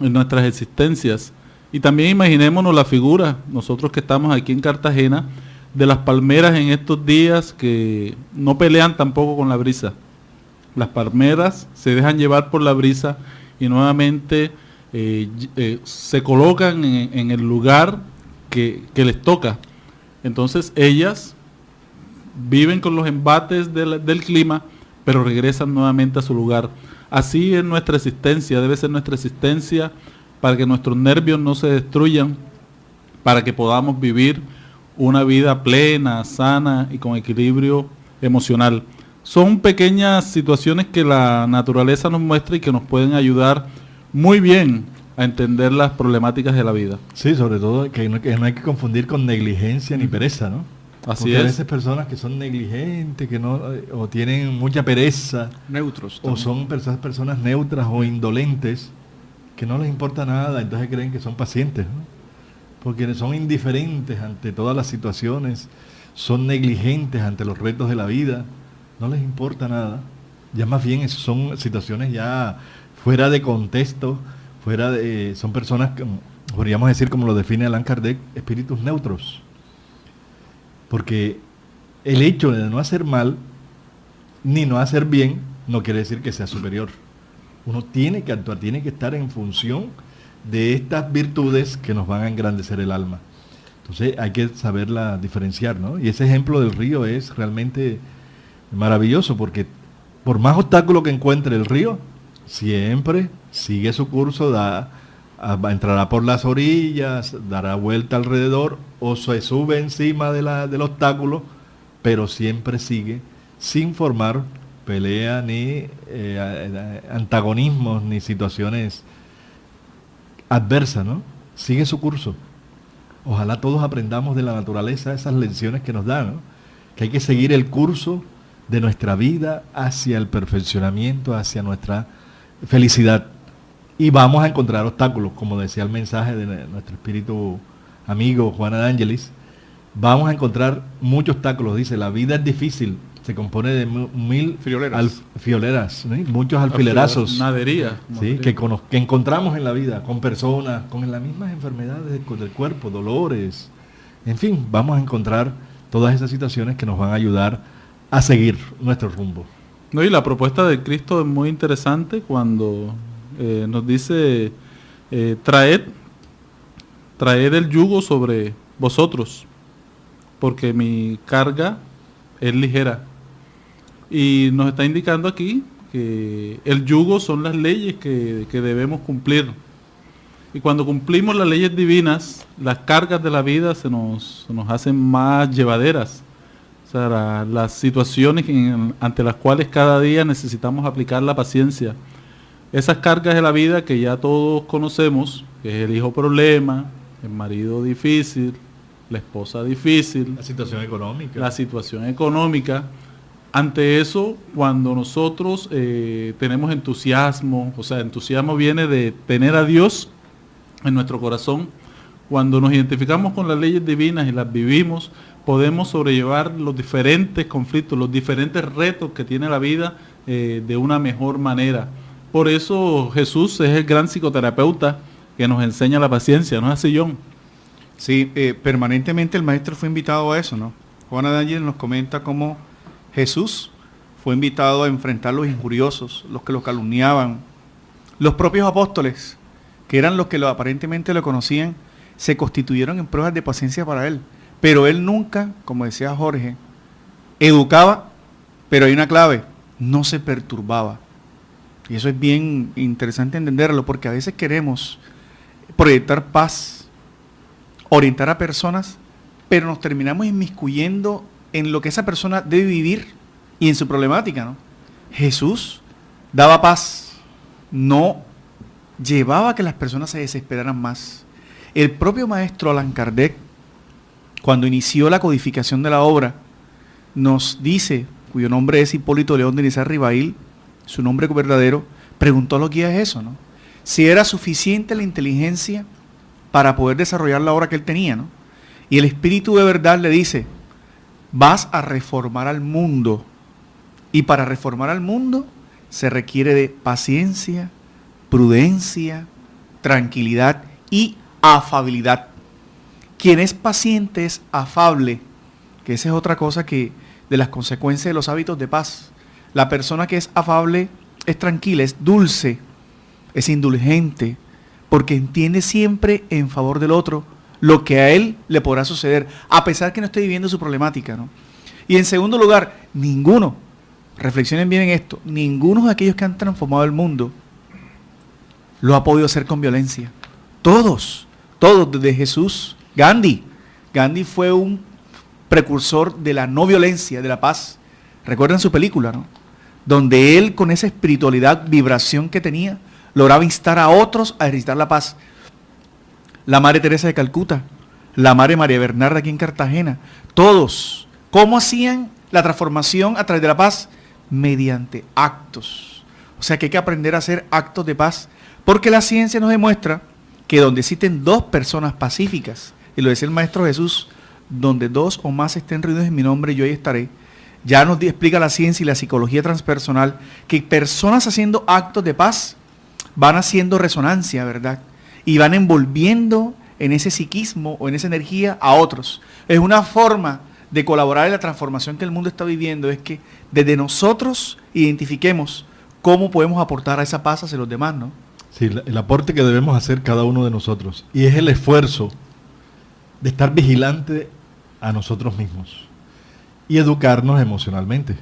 en nuestras existencias. Y también imaginémonos la figura, nosotros que estamos aquí en Cartagena, de las palmeras en estos días que no pelean tampoco con la brisa. Las palmeras se dejan llevar por la brisa y nuevamente se colocan en el lugar que les toca. Entonces ellas viven con los embates del clima, pero regresan nuevamente a su lugar. Así es nuestra existencia, debe ser nuestra existencia para que nuestros nervios no se destruyan, para que podamos vivir una vida plena, sana y con equilibrio emocional. Son pequeñas situaciones que la naturaleza nos muestra y que nos pueden ayudar muy bien a entender las problemáticas de la vida. Sí, sobre todo que no hay que confundir con negligencia ni pereza, ¿no? Así porque es. A veces personas que son negligentes, que no, o tienen mucha pereza, Neutros. o son personas neutras o indolentes, que no les importa nada, entonces creen que son pacientes, ¿no? Porque son indiferentes ante todas las situaciones, son negligentes ante los retos de la vida, no les importa nada. Ya más bien son situaciones ya fuera de contexto, son personas, podríamos decir como lo define Allan Kardec, espíritus neutros. Porque el hecho de no hacer mal, ni no hacer bien, no quiere decir que sea superior. Uno tiene que actuar, tiene que estar en función de estas virtudes que nos van a engrandecer el alma. Entonces hay que saberla diferenciar, ¿no? Y ese ejemplo del río es realmente maravilloso, porque por más obstáculo que encuentre el río, siempre sigue su curso, entrará por las orillas, dará vuelta alrededor o se sube encima del obstáculo, pero siempre sigue sin formar pelea ni antagonismos ni situaciones adversas, ¿no? Sigue su curso. Ojalá todos aprendamos de la naturaleza esas lecciones que nos da, ¿no? Que hay que seguir el curso de nuestra vida hacia el perfeccionamiento, hacia nuestra felicidad. Y vamos a encontrar obstáculos, como decía el mensaje de nuestro espíritu amigo Juana de Ángelis. Vamos a encontrar muchos obstáculos. Dice, la vida es difícil, se compone de 1000 fioleras, ¿sí? Muchos alfilerazos. Nadería. ¿Sí? que encontramos en la vida, con personas, con las mismas enfermedades del cuerpo, dolores. En fin, vamos a encontrar todas esas situaciones que nos van a ayudar a seguir nuestro rumbo. No, y la propuesta de Cristo es muy interesante cuando nos dice, traed traer el yugo sobre vosotros, porque mi carga es ligera. Y nos está indicando aquí que el yugo son las leyes que debemos cumplir. Y cuando cumplimos las leyes divinas, las cargas de la vida se nos hacen más llevaderas. O sea, las situaciones ante las cuales cada día necesitamos aplicar la paciencia. Esas cargas de la vida que ya todos conocemos, que es el hijo problema, el marido difícil, la esposa difícil, La situación económica. la situación económica. Ante eso, cuando nosotros tenemos entusiasmo, o sea, entusiasmo viene de tener a Dios en nuestro corazón, cuando nos identificamos con las leyes divinas y las vivimos, podemos sobrellevar los diferentes conflictos, los diferentes retos que tiene la vida de una mejor manera. Por eso Jesús es el gran psicoterapeuta que nos enseña la paciencia, ¿no es así, John? Sí, permanentemente el maestro fue invitado a eso, ¿no? Juana D'Angelo nos comenta cómo Jesús fue invitado a enfrentar los injuriosos, los que lo calumniaban. Los propios apóstoles, que eran los que aparentemente lo conocían, se constituyeron en pruebas de paciencia para él. Pero él nunca, como decía Jorge, educaba, pero hay una clave, no se perturbaba. Y eso es bien interesante entenderlo, porque a veces queremos proyectar paz, orientar a personas, pero nos terminamos inmiscuyendo en lo que esa persona debe vivir y en su problemática, ¿no? Jesús daba paz, no llevaba a que las personas se desesperaran más. El propio maestro Allan Kardec, cuando inició la codificación de la obra, nos dice, cuyo nombre es Hipólito León de Niza-Ribail, su nombre verdadero, preguntó a los guías eso, ¿no? Si era suficiente la inteligencia para poder desarrollar la obra que él tenía, ¿no? Y el Espíritu de verdad le dice, vas a reformar al mundo. Y para reformar al mundo se requiere de paciencia, prudencia, tranquilidad y afabilidad. Quien es paciente es afable, que esa es otra cosa que de las consecuencias de los hábitos de paz. La persona que es afable es tranquila, es dulce, es indulgente, porque entiende siempre en favor del otro lo que a él le podrá suceder, a pesar que no esté viviendo su problemática, ¿no? Y en segundo lugar, ninguno, reflexionen bien en esto, ninguno de aquellos que han transformado el mundo lo ha podido hacer con violencia. Todos, desde Jesús, Gandhi fue un precursor de la no violencia, de la paz. Recuerden su película, ¿no? Donde él, con esa espiritualidad, vibración que tenía, lograba instar a otros a ejercitar la paz. La Madre Teresa de Calcuta, la Madre María Bernarda aquí en Cartagena, todos, ¿cómo hacían la transformación a través de la paz? Mediante actos. O sea que hay que aprender a hacer actos de paz, porque la ciencia nos demuestra que donde existen dos personas pacíficas, y lo decía el Maestro Jesús, donde dos o más estén reunidos en mi nombre, yo ahí estaré. Ya nos explica la ciencia y la psicología transpersonal que personas haciendo actos de paz van haciendo resonancia, ¿verdad? Y van envolviendo en ese psiquismo o en esa energía a otros. Es una forma de colaborar en la transformación que el mundo está viviendo, es que desde nosotros identifiquemos cómo podemos aportar a esa paz hacia los demás, ¿no? Sí, el aporte que debemos hacer cada uno de nosotros. Y es el esfuerzo de estar vigilante a nosotros mismos y educarnos emocionalmente.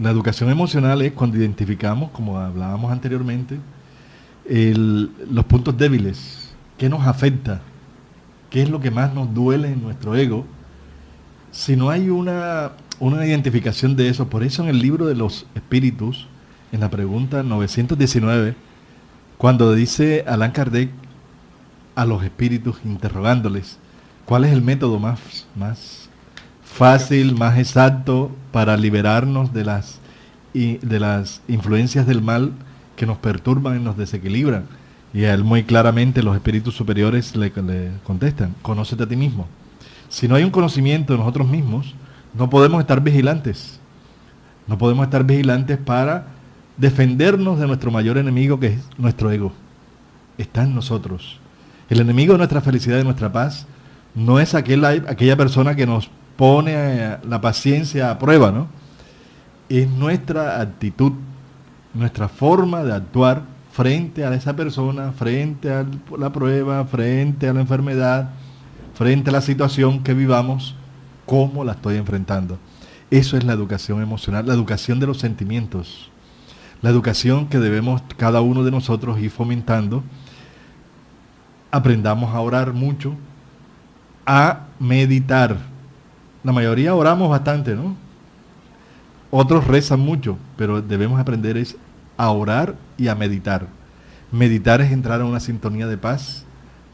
La educación emocional es cuando identificamos, como hablábamos anteriormente, los puntos débiles, qué nos afecta, qué es lo que más nos duele en nuestro ego. Si no hay una identificación de eso, por eso en el libro de los espíritus, en la pregunta 919, cuando dice Allan Kardec a los espíritus interrogándoles, ¿cuál es el método más fácil, más exacto para liberarnos de las influencias del mal que nos perturban y nos desequilibran? Y a él muy claramente los espíritus superiores le contestan, conócete a ti mismo. Si no hay un conocimiento de nosotros mismos, no podemos estar vigilantes. No podemos estar vigilantes para defendernos de nuestro mayor enemigo, que es nuestro ego. Está en nosotros. El enemigo de nuestra felicidad y de nuestra paz no es aquella persona que nos pone la paciencia a prueba, ¿no? Es nuestra actitud, nuestra forma de actuar frente a esa persona, frente a la prueba, frente a la enfermedad, frente a la situación que vivamos, cómo la estoy enfrentando. Eso es la educación emocional, la educación de los sentimientos, la educación que debemos cada uno de nosotros ir fomentando. Aprendamos a orar mucho, a meditar. La mayoría oramos bastante, ¿no? Otros rezan mucho, pero debemos aprender es a orar y a meditar. Meditar es entrar a una sintonía de paz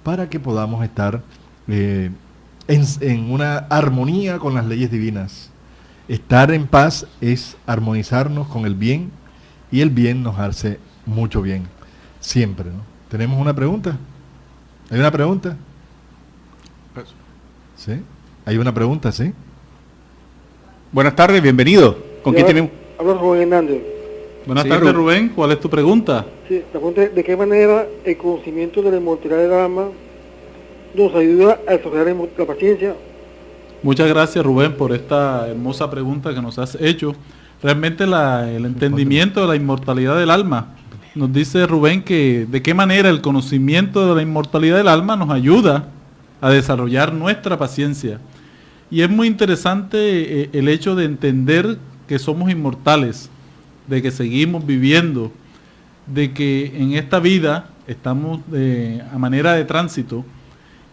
para que podamos estar en una armonía con las leyes divinas. Estar en paz es armonizarnos con el bien, y el bien nos hace mucho bien, siempre, ¿no? ¿Tenemos una pregunta? ¿Hay una pregunta? ¿Sí? ¿Hay una pregunta, sí? Buenas tardes, bienvenido. ¿Con quién tenemos? Hablo Rubén Hernández. Buenas Sí, tardes, Rubén. ¿Cuál es tu pregunta? Sí, la pregunta es, ¿de qué manera el conocimiento de la inmortalidad del alma nos ayuda a desarrollar la paciencia? Muchas gracias, Rubén, por esta hermosa pregunta que nos has hecho. Realmente el entendimiento de la inmortalidad del alma, nos dice Rubén que de qué manera el conocimiento de la inmortalidad del alma nos ayuda a desarrollar nuestra paciencia. Y es muy interesante el hecho de entender que somos inmortales, de que seguimos viviendo, de que en esta vida estamos a manera de tránsito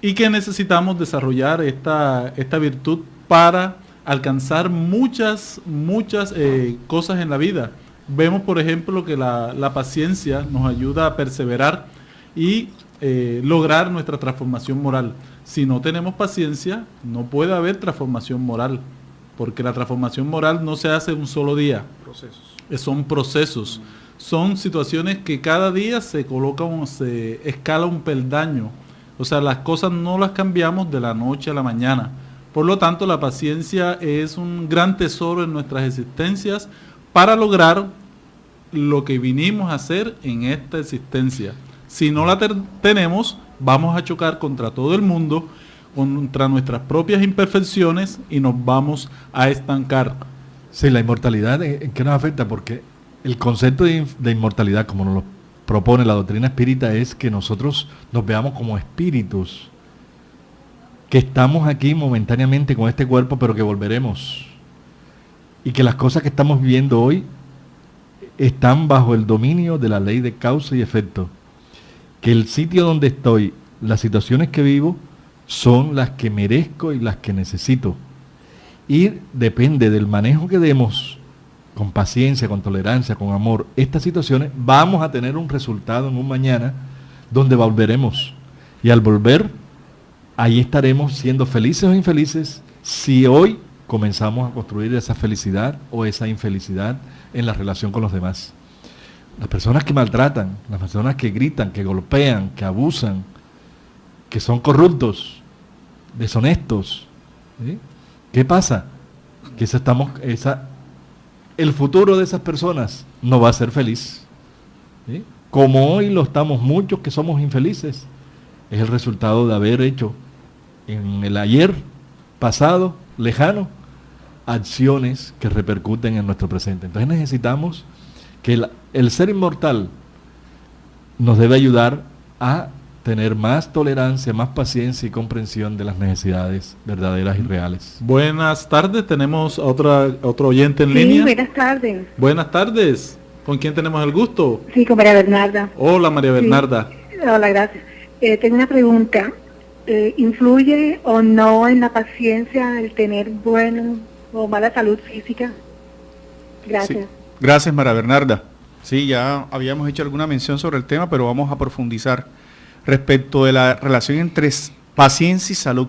y que necesitamos desarrollar esta virtud para alcanzar muchas cosas en la vida. Vemos, por ejemplo, que la paciencia nos ayuda a perseverar y lograr nuestra transformación moral. Si no tenemos paciencia, no puede haber transformación moral, porque la transformación moral no se hace en un solo día. Son procesos, son situaciones que cada día se escala un peldaño. O sea, las cosas no las cambiamos de la noche a la mañana. Por lo tanto, la paciencia es un gran tesoro en nuestras existencias para lograr lo que vinimos a hacer en esta existencia. Si no la tenemos, vamos a chocar contra todo el mundo, contra nuestras propias imperfecciones y nos vamos a estancar. Sí, la inmortalidad, ¿en qué nos afecta? Porque el concepto de inmortalidad, como nos lo propone la doctrina espírita, es que nosotros nos veamos como espíritus, que estamos aquí momentáneamente con este cuerpo, pero que volveremos. Y que las cosas que estamos viviendo hoy están bajo el dominio de la ley de causa y efecto. Que el sitio donde estoy, las situaciones que vivo, son las que merezco y las que necesito. Y depende del manejo que demos, con paciencia, con tolerancia, con amor, estas situaciones, vamos a tener un resultado en un mañana donde volveremos. Y al volver, ahí estaremos siendo felices o infelices si hoy comenzamos a construir esa felicidad o esa infelicidad en la relación con los demás. Las personas que maltratan, las personas que gritan, que golpean, que abusan, que son corruptos, deshonestos, ¿sí? ¿Qué pasa? Que el futuro de esas personas no va a ser feliz, ¿sí? Como hoy lo estamos muchos que somos infelices, es el resultado de haber hecho en el ayer pasado, lejano, acciones que repercuten en nuestro presente. Entonces necesitamos que el ser inmortal nos debe ayudar a tener más tolerancia, más paciencia y comprensión de las necesidades verdaderas y reales. Buenas tardes, tenemos otro oyente en línea. Sí, buenas tardes. Buenas tardes, ¿con quién tenemos el gusto? Sí, con María Bernarda. Hola, María Bernarda. Sí. Hola, gracias. Tengo una pregunta. ¿Influye o no en la paciencia el tener buena o mala salud física? Gracias. Sí. Gracias, María Bernarda. Sí, ya habíamos hecho alguna mención sobre el tema, pero vamos a profundizar respecto de la relación entre paciencia y salud.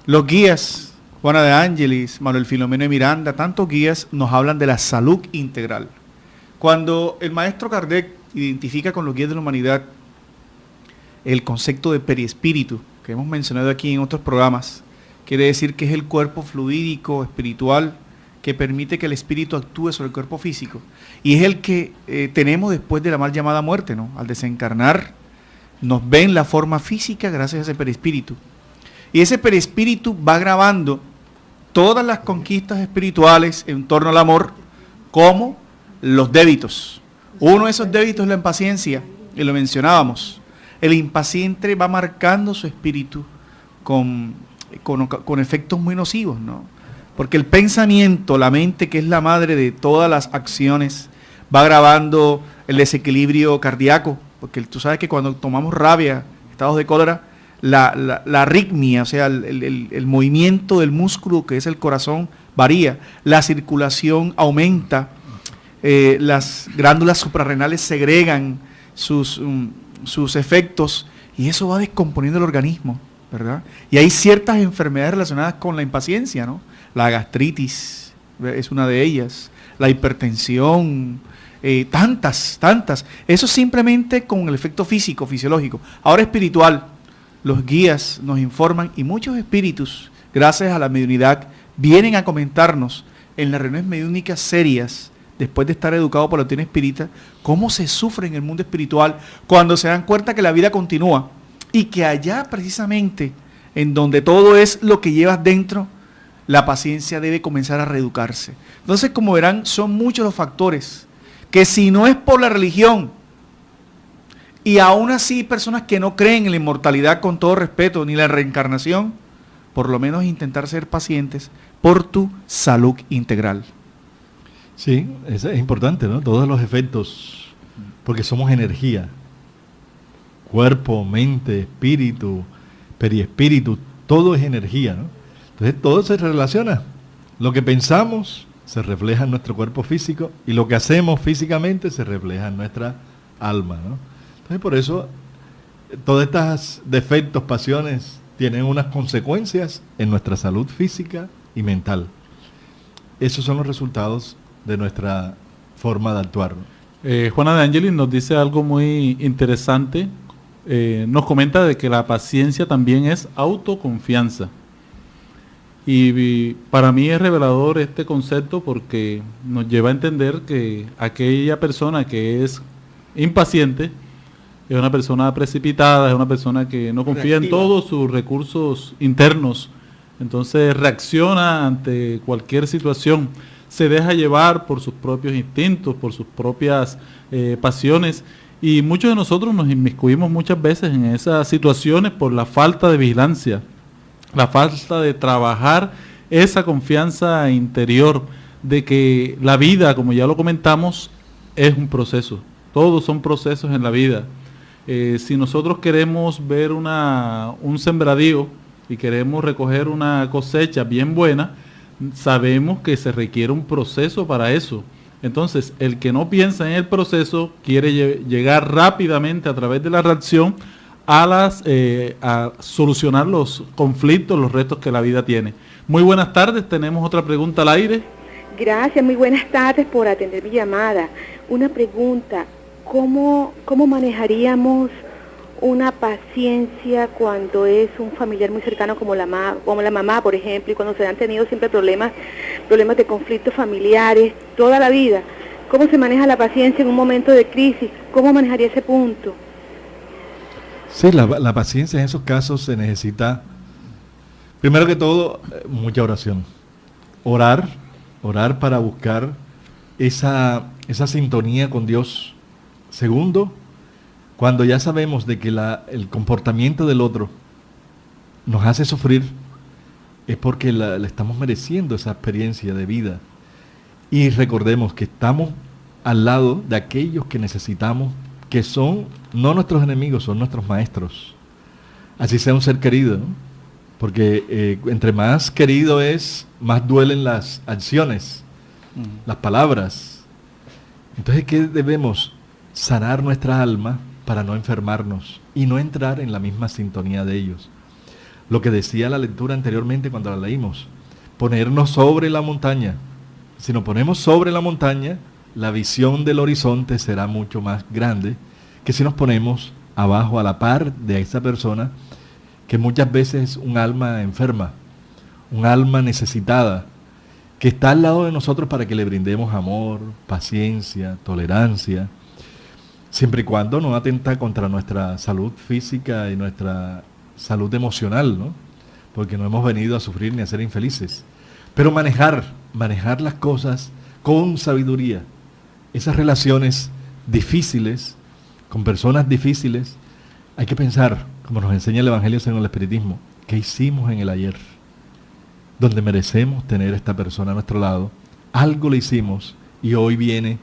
Los guías, Juana de Ángelis, Manuel Filomeno de Miranda, tantos guías nos hablan de la salud integral. Cuando el maestro Kardec identifica con los guías de la humanidad el concepto de periespíritu, que hemos mencionado aquí en otros programas, quiere decir que es el cuerpo fluídico, espiritual, que permite que el espíritu actúe sobre el cuerpo físico. Y es el que tenemos después de la mal llamada muerte, ¿no? Al desencarnar, nos ven la forma física gracias a ese perispíritu. Y ese perispíritu va grabando todas las conquistas espirituales en torno al amor, como los débitos Uno de esos débitos es la impaciencia, y lo mencionábamos. El impaciente va marcando su espíritu con efectos muy nocivos, ¿no? Porque el pensamiento, la mente, que es la madre de todas las acciones, va agravando el desequilibrio cardíaco, porque tú sabes que cuando tomamos rabia, estados de cólera, la arritmia, o sea, el movimiento del músculo que es el corazón, varía, la circulación aumenta, las glándulas suprarrenales segregan sus efectos, y eso va descomponiendo el organismo, ¿verdad? Y hay ciertas enfermedades relacionadas con la impaciencia, ¿no? La gastritis es una de ellas, la hipertensión, tantas. Eso simplemente con el efecto físico, fisiológico. Ahora espiritual, los guías nos informan, y muchos espíritus, gracias a la mediunidad, vienen a comentarnos en las reuniones mediúnicas serias, después de estar educados por la doctrina espírita, cómo se sufre en el mundo espiritual cuando se dan cuenta que la vida continúa, y que allá precisamente, en donde todo es lo que llevas dentro, la paciencia debe comenzar a reeducarse. Entonces, como verán, son muchos los factores que, si no es por la religión, y aún así personas que no creen en la inmortalidad, con todo respeto, ni la reencarnación, por lo menos intentar ser pacientes por tu salud integral. Sí, eso es importante, ¿no? Todos los efectos, porque somos energía, cuerpo, mente, espíritu, periespíritu, todo es energía, ¿no? Entonces todo se relaciona. Lo que pensamos se refleja en nuestro cuerpo físico, y lo que hacemos físicamente se refleja en nuestra alma, ¿no? Entonces por eso todos estos defectos, pasiones, tienen unas consecuencias en nuestra salud física y mental. Esos son los resultados de nuestra forma de actuar, ¿no? Juana de Angelis nos dice algo muy interesante. Nos comenta de que la paciencia también es autoconfianza. Y para mí es revelador este concepto, porque nos lleva a entender que aquella persona que es impaciente es una persona precipitada, es una persona que no confía en todos sus recursos internos. Entonces reacciona ante cualquier situación, se deja llevar por sus propios instintos, por sus propias pasiones, y muchos de nosotros nos inmiscuimos muchas veces en esas situaciones por la falta de vigilancia, la falta de trabajar esa confianza interior de que la vida, como ya lo comentamos, es un proceso. Todos son procesos en la vida. Si nosotros queremos ver un sembradío y queremos recoger una cosecha bien buena, sabemos que se requiere un proceso para eso. Entonces, el que no piensa en el proceso quiere llegar rápidamente a través de la reacción a solucionar los conflictos, los retos que la vida tiene. Muy buenas tardes, tenemos otra pregunta al aire. Gracias, muy buenas tardes por atender mi llamada. Una pregunta, ¿cómo manejaríamos una paciencia cuando es un familiar muy cercano como la mamá, por ejemplo, y cuando se han tenido siempre problemas de conflictos familiares toda la vida? ¿Cómo se maneja la paciencia en un momento de crisis? ¿Cómo manejaría ese punto? Sí, la paciencia en esos casos se necesita, primero que todo, mucha oración. Orar para buscar esa sintonía con Dios. Segundo, cuando ya sabemos de que el comportamiento del otro nos hace sufrir, es porque le estamos mereciendo esa experiencia de vida. Y recordemos que estamos al lado de aquellos que necesitamos, que son no nuestros enemigos, son nuestros maestros. Así sea un ser querido, ¿no? Porque entre más querido es, más duelen las acciones, las palabras. Entonces, ¿qué debemos? Sanar nuestra alma para no enfermarnos y no entrar en la misma sintonía de ellos. Lo que decía la lectura anteriormente cuando la leímos, ponernos sobre la montaña. Si nos ponemos sobre la montaña, la visión del horizonte será mucho más grande que si nos ponemos abajo a la par de esa persona que muchas veces es un alma enferma, un alma necesitada, que está al lado de nosotros para que le brindemos amor, paciencia, tolerancia, siempre y cuando no atenta contra nuestra salud física y nuestra salud emocional, ¿no? Porque no hemos venido a sufrir ni a ser infelices. Pero manejar las cosas con sabiduría. Esas relaciones difíciles, con personas difíciles, hay que pensar, como nos enseña el Evangelio según el Espiritismo, ¿qué hicimos en el ayer? Donde merecemos tener esta persona a nuestro lado, algo le hicimos y hoy viene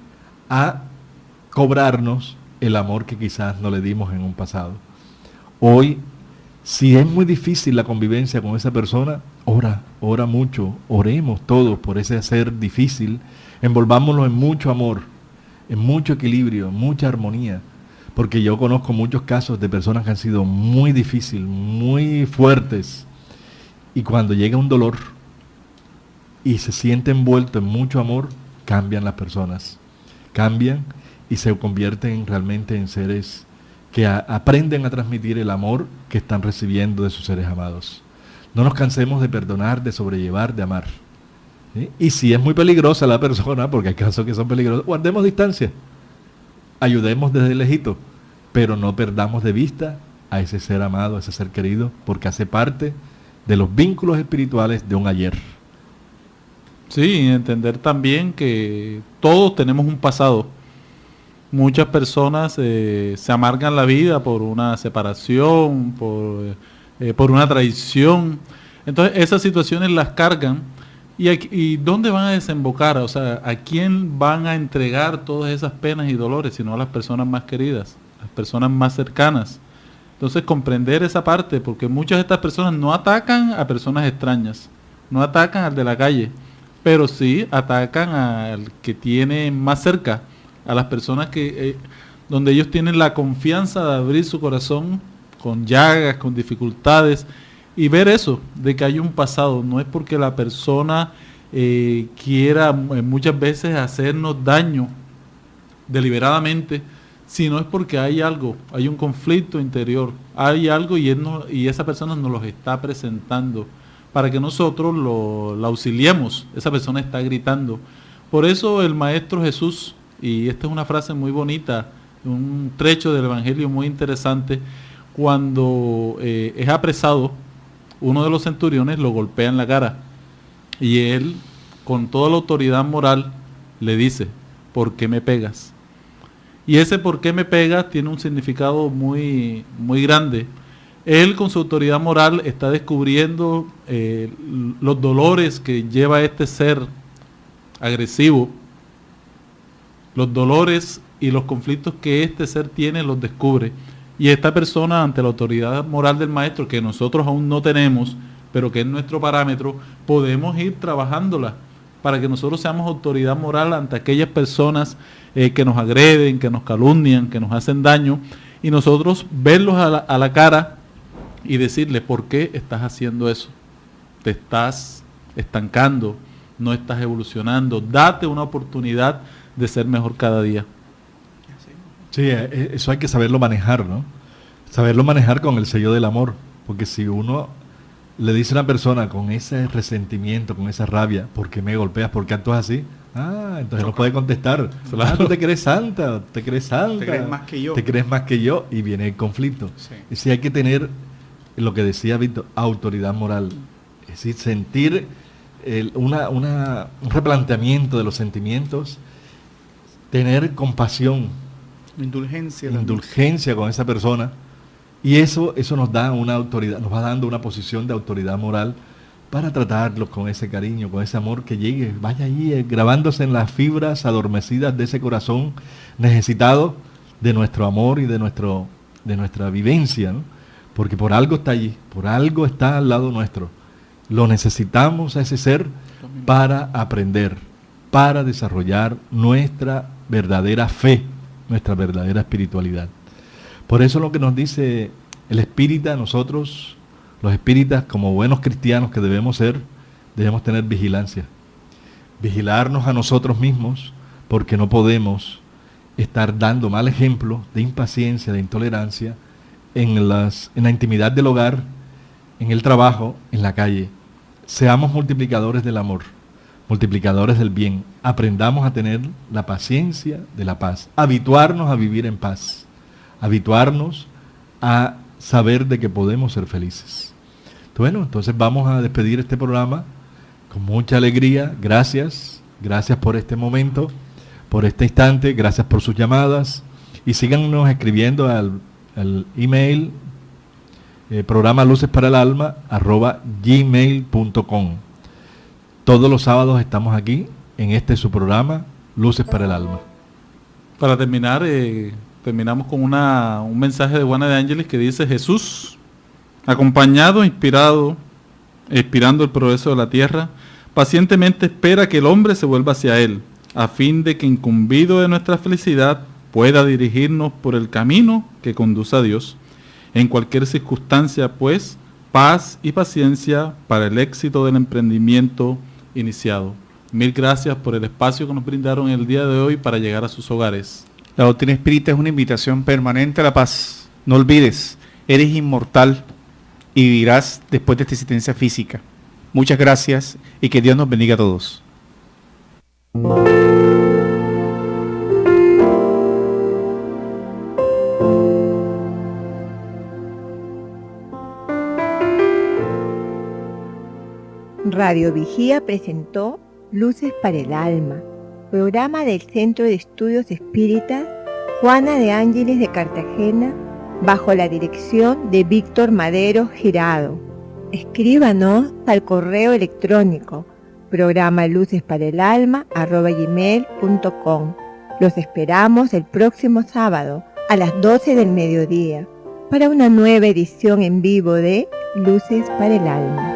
a cobrarnos el amor que quizás no le dimos en un pasado. Hoy, si es muy difícil la convivencia con esa persona, ora mucho, oremos todos por ese ser difícil, envolvámonos en mucho amor, en mucho equilibrio, en mucha armonía, porque yo conozco muchos casos de personas que han sido muy difíciles, muy fuertes, y cuando llega un dolor y se siente envuelto en mucho amor, cambian las personas, cambian y se convierten realmente en seres que aprenden a transmitir el amor que están recibiendo de sus seres amados. No nos cansemos de perdonar, de sobrellevar, de amar. ¿Sí? Y si es muy peligrosa la persona, porque hay casos que son peligrosos, guardemos distancia, ayudemos desde lejito, pero no perdamos de vista a ese ser amado, a ese ser querido, porque hace parte de los vínculos espirituales de un ayer. Sí, entender también que todos tenemos un pasado. Muchas personas se amargan la vida por una separación, por una traición. Entonces esas situaciones las cargan. ¿Y dónde van a desembocar? O sea, ¿a quién van a entregar todas esas penas y dolores? Sino a las personas más queridas, las personas más cercanas. Entonces comprender esa parte, porque muchas de estas personas no atacan a personas extrañas, no atacan al de la calle, pero sí atacan al que tiene más cerca, a las personas que donde ellos tienen la confianza de abrir su corazón con llagas, con dificultades, y ver eso, de que hay un pasado. No es porque la persona quiera muchas veces hacernos daño deliberadamente, sino es porque hay algo, hay un conflicto interior, hay algo y esa persona nos los está presentando para que nosotros la auxiliemos. Esa persona está gritando. Por eso el Maestro Jesús, y esta es una frase muy bonita, un trecho del Evangelio muy interesante, cuando es apresado, uno de los centuriones lo golpea en la cara y él, con toda la autoridad moral, le dice: ¿por qué me pegas? Y ese ¿por qué me pegas? Tiene un significado muy, muy grande. Él, con su autoridad moral, está descubriendo los dolores que lleva este ser agresivo, los dolores y los conflictos que este ser tiene, los descubre. Y esta persona, ante la autoridad moral del Maestro, que nosotros aún no tenemos, pero que es nuestro parámetro, podemos ir trabajándola para que nosotros seamos autoridad moral ante aquellas personas que nos agreden, que nos calumnian, que nos hacen daño, y nosotros verlos a la cara y decirle: ¿por qué estás haciendo eso? Te estás estancando, no estás evolucionando, date una oportunidad de ser mejor cada día. Sí, eso hay que saberlo manejar, ¿no? Saberlo manejar con el sello del amor, porque si uno le dice a una persona con ese resentimiento, con esa rabia: ¿por qué me golpeas? ¿Por qué actúas así? Entonces no puede contestar. Claro. Tú te crees santa, te crees más que yo. Te crees más que yo, y viene el conflicto. Sí. Y si hay que tener, lo que decía Víctor, autoridad moral, es decir, sentir un replanteamiento de los sentimientos, tener compasión, indulgencia con esa persona, y eso nos da una autoridad, nos va dando una posición de autoridad moral para tratarlos con ese cariño, con ese amor que llegue, vaya allí grabándose en las fibras adormecidas de ese corazón necesitado de nuestro amor y de nuestra vivencia, ¿no? Porque por algo está allí, por algo está al lado nuestro. Lo necesitamos a ese ser para aprender, para desarrollar nuestra verdadera fe, nuestra verdadera espiritualidad. Por eso lo que nos dice el espírita, nosotros, los espíritas, como buenos cristianos que debemos ser, debemos tener vigilancia. Vigilarnos a nosotros mismos, porque no podemos estar dando mal ejemplo de impaciencia, de intolerancia, en la intimidad del hogar, en el trabajo, en la calle. Seamos multiplicadores del amor, multiplicadores del bien. Aprendamos a tener la paciencia de la paz, habituarnos a vivir en paz, habituarnos a saber de que podemos ser felices. Bueno, entonces vamos a despedir este programa con mucha alegría. Gracias por este momento, por este instante. Gracias por sus llamadas y síganos escribiendo al email programa luces para el alma @gmail.com. Todos los sábados estamos aquí en este su programa Luces para el Alma. Para terminar, terminamos con un mensaje de Juana de Ángeles que dice: Jesús, acompañado, inspirando el progreso de la tierra, pacientemente espera que el hombre se vuelva hacia él, a fin de que, incumbido de nuestra felicidad, pueda dirigirnos por el camino que conduce a Dios. En cualquier circunstancia, pues, paz y paciencia para el éxito del emprendimiento iniciado. Mil gracias por el espacio que nos brindaron el día de hoy para llegar a sus hogares. La doctrina espírita es una invitación permanente a la paz. No olvides, eres inmortal y vivirás después de esta existencia física. Muchas gracias y que Dios nos bendiga a todos. Radio Vigía presentó Luces para el Alma, programa del Centro de Estudios Espíritas Juana de Ángeles de Cartagena, bajo la dirección de Víctor Madero Girado. Escríbanos al correo electrónico programa lucesparaelalma@gmail.com. Los esperamos el próximo sábado a las 12 del mediodía para una nueva edición en vivo de Luces para el Alma.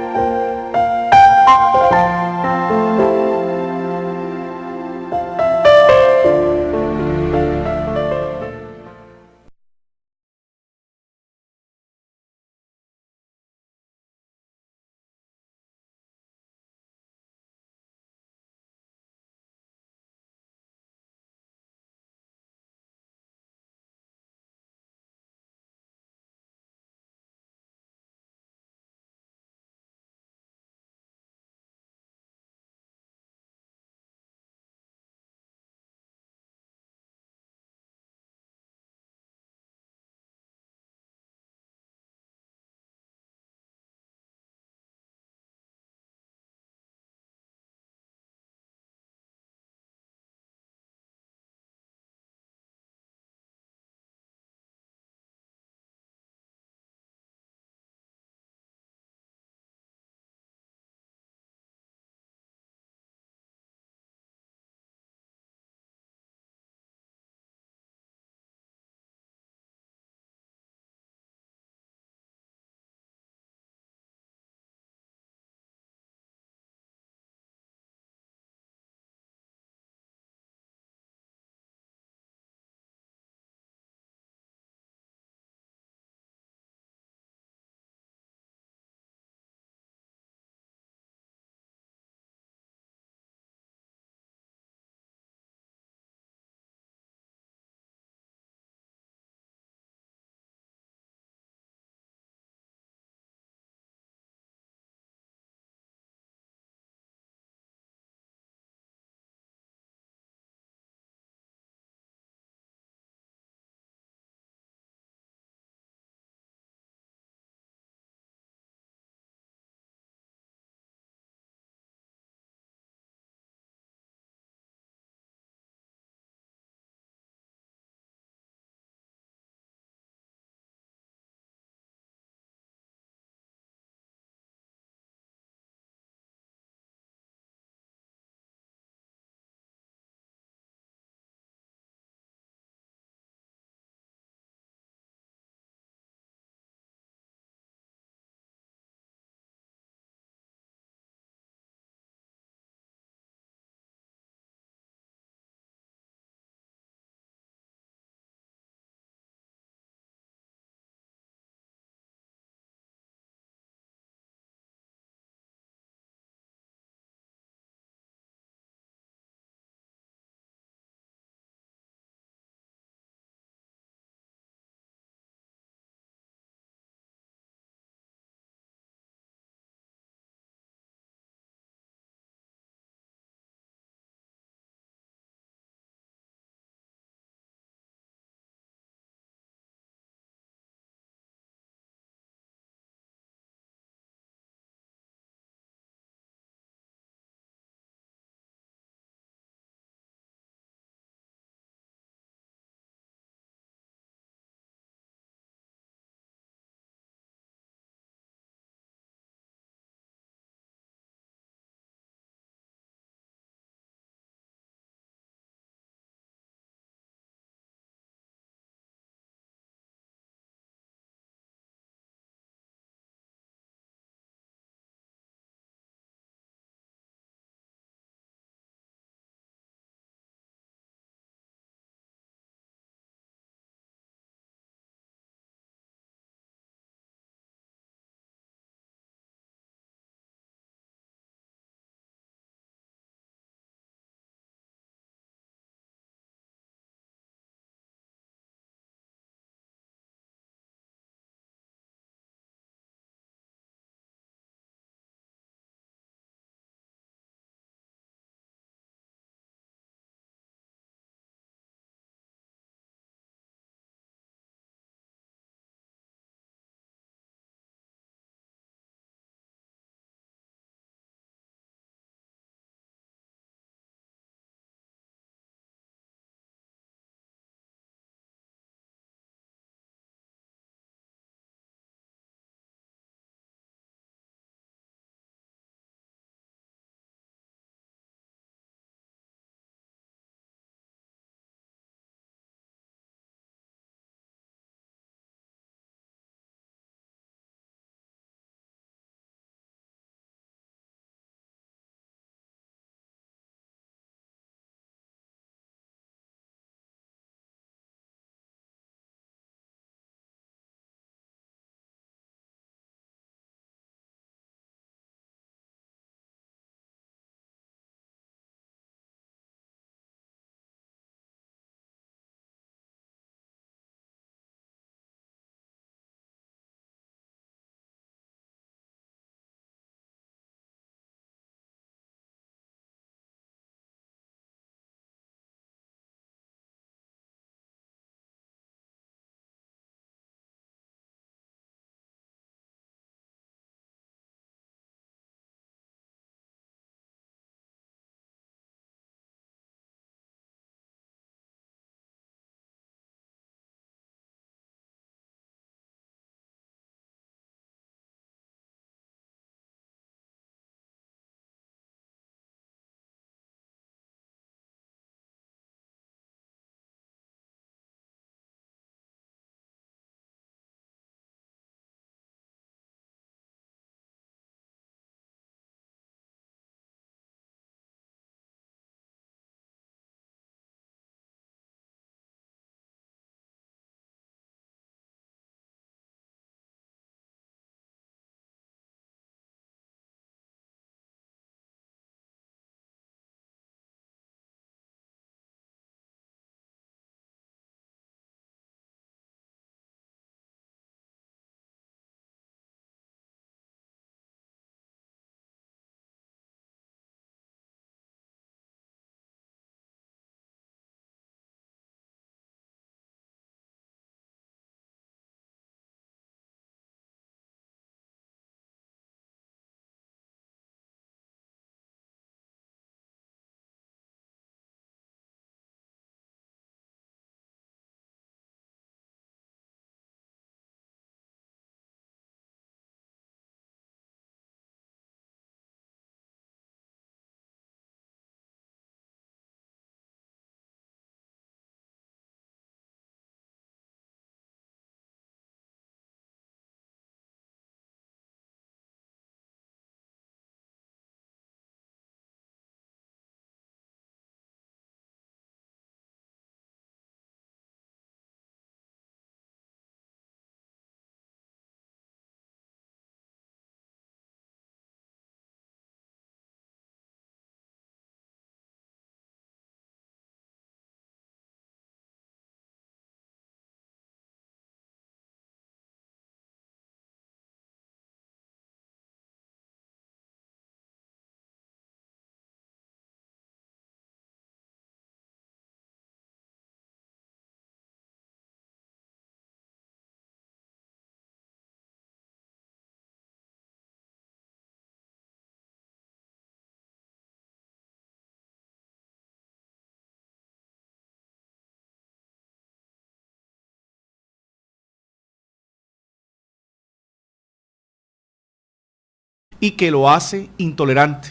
y que lo hace intolerante.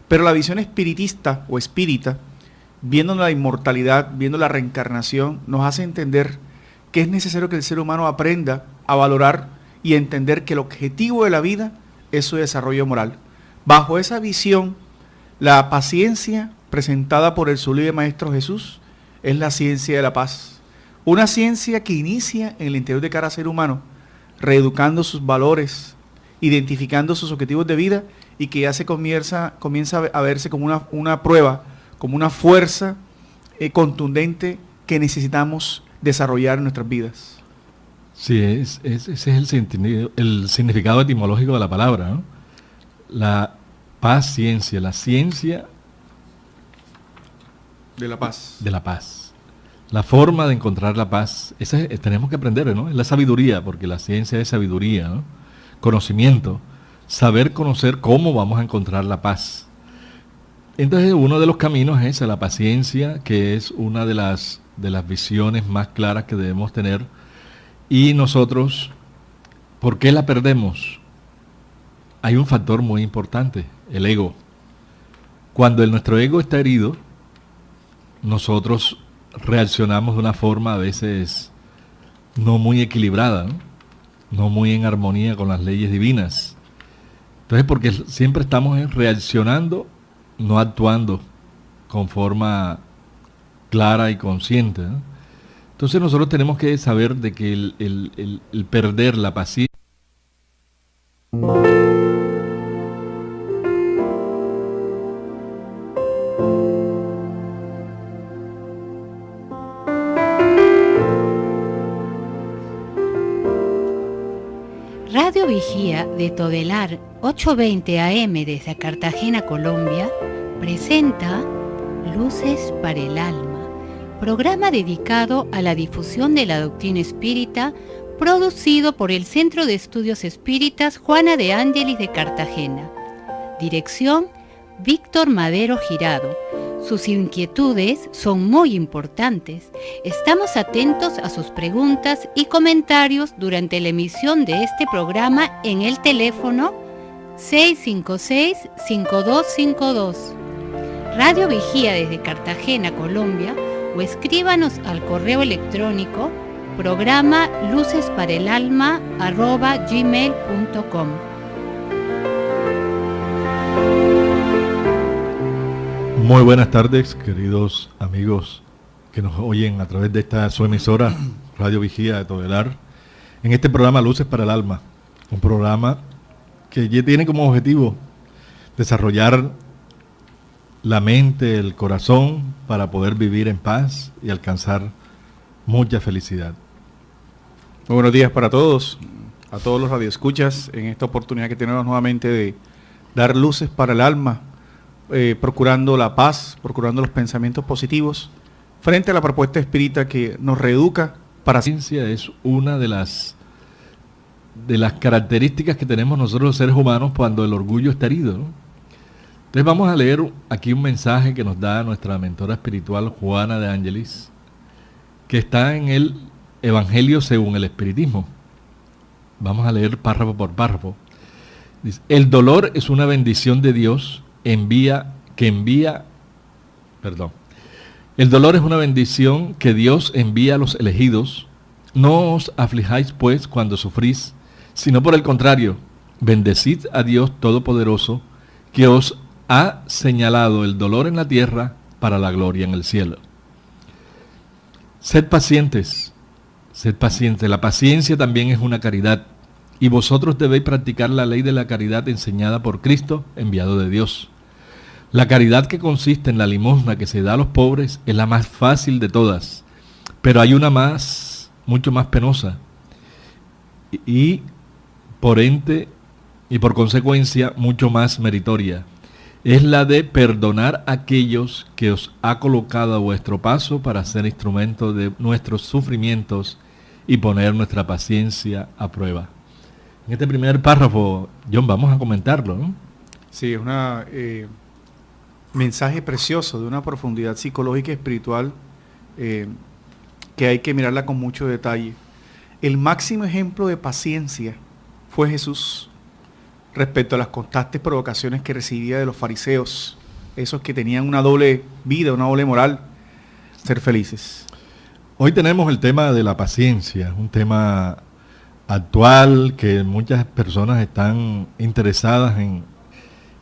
Pero la visión espiritista o espírita, viendo la inmortalidad, viendo la reencarnación, nos hace entender que es necesario que el ser humano aprenda a valorar y entender que el objetivo de la vida es su desarrollo moral. Bajo esa visión, la paciencia presentada por el sublime Maestro Jesús es la ciencia de la paz. Una ciencia que inicia en el interior de cada ser humano, reeducando sus valores, identificando sus objetivos de vida y que ya se comienza a verse como una prueba, como una fuerza contundente que necesitamos desarrollar en nuestras vidas. Sí, ese es el significado etimológico de la palabra, ¿no? La paciencia, la ciencia de la paz. De la paz. La forma de encontrar la paz, tenemos que aprender, ¿no? Es la sabiduría, porque la ciencia es sabiduría, ¿no? Conocimiento, saber conocer cómo vamos a encontrar la paz. Entonces, uno de los caminos es la paciencia, que es una de las visiones más claras que debemos tener. Y nosotros, ¿por qué la perdemos? Hay un factor muy importante, el ego. Cuando nuestro ego está herido, nosotros reaccionamos de una forma a veces no muy equilibrada, no muy en armonía con las leyes divinas. Entonces, porque siempre estamos reaccionando, no actuando con forma clara y consciente, ¿no? Entonces nosotros tenemos que saber de que el perder la paciencia Radio Vigía de Todelar 820 AM desde Cartagena, Colombia, presenta Luces para el Alma, programa dedicado a la difusión de la doctrina espírita, producido por el Centro de Estudios Espíritas Juana de Ángelis de Cartagena. Dirección, Víctor Madero Girado. Sus inquietudes son muy importantes. Estamos atentos a sus preguntas y comentarios durante la emisión de este programa en el teléfono 656-5252. Radio Vigía desde Cartagena, Colombia, o escríbanos al correo electrónico programa lucesparaelalma@gmail.com. Muy buenas tardes, queridos amigos que nos oyen a través de esta su emisora, Radio Vigía de Todelar, en este programa Luces para el Alma, un programa que ya tiene como objetivo desarrollar la mente, el corazón, para poder vivir en paz y alcanzar mucha felicidad. Muy buenos días para todos, a todos los radioescuchas, en esta oportunidad que tenemos nuevamente de dar luces para el alma, procurando la paz, procurando los pensamientos positivos, frente a la propuesta espírita que nos reeduca para... La ciencia es una de las características que tenemos nosotros los seres humanos cuando el orgullo está herido, ¿no? Entonces vamos a leer aquí un mensaje que nos da nuestra mentora espiritual Juana de Ángelis, que está en el Evangelio según el Espiritismo. Vamos a leer párrafo por párrafo. Dice: el dolor es una bendición de Dios, el dolor es una bendición que Dios envía a los elegidos. No os aflijáis pues cuando sufrís, sino por el contrario, bendecid a Dios Todopoderoso, que os ha señalado el dolor en la tierra para la gloria en el cielo. Sed pacientes, la paciencia también es una caridad, y vosotros debéis practicar la ley de la caridad enseñada por Cristo, enviado de Dios. La caridad que consiste en la limosna que se da a los pobres es la más fácil de todas, pero hay una mucho más penosa, y por consecuencia mucho más meritoria. Es la de perdonar a aquellos que os ha colocado a vuestro paso para ser instrumento de nuestros sufrimientos y poner nuestra paciencia a prueba. En este primer párrafo, John, vamos a comentarlo, ¿no? Sí, es un mensaje precioso de una profundidad psicológica y espiritual que hay que mirarla con mucho detalle. El máximo ejemplo de paciencia fue Jesús. respecto a las constantes provocaciones que recibía de los fariseos, esos que tenían una doble vida, una doble moral, ser felices. Hoy tenemos el tema de la paciencia, un tema actual que muchas personas están interesadas en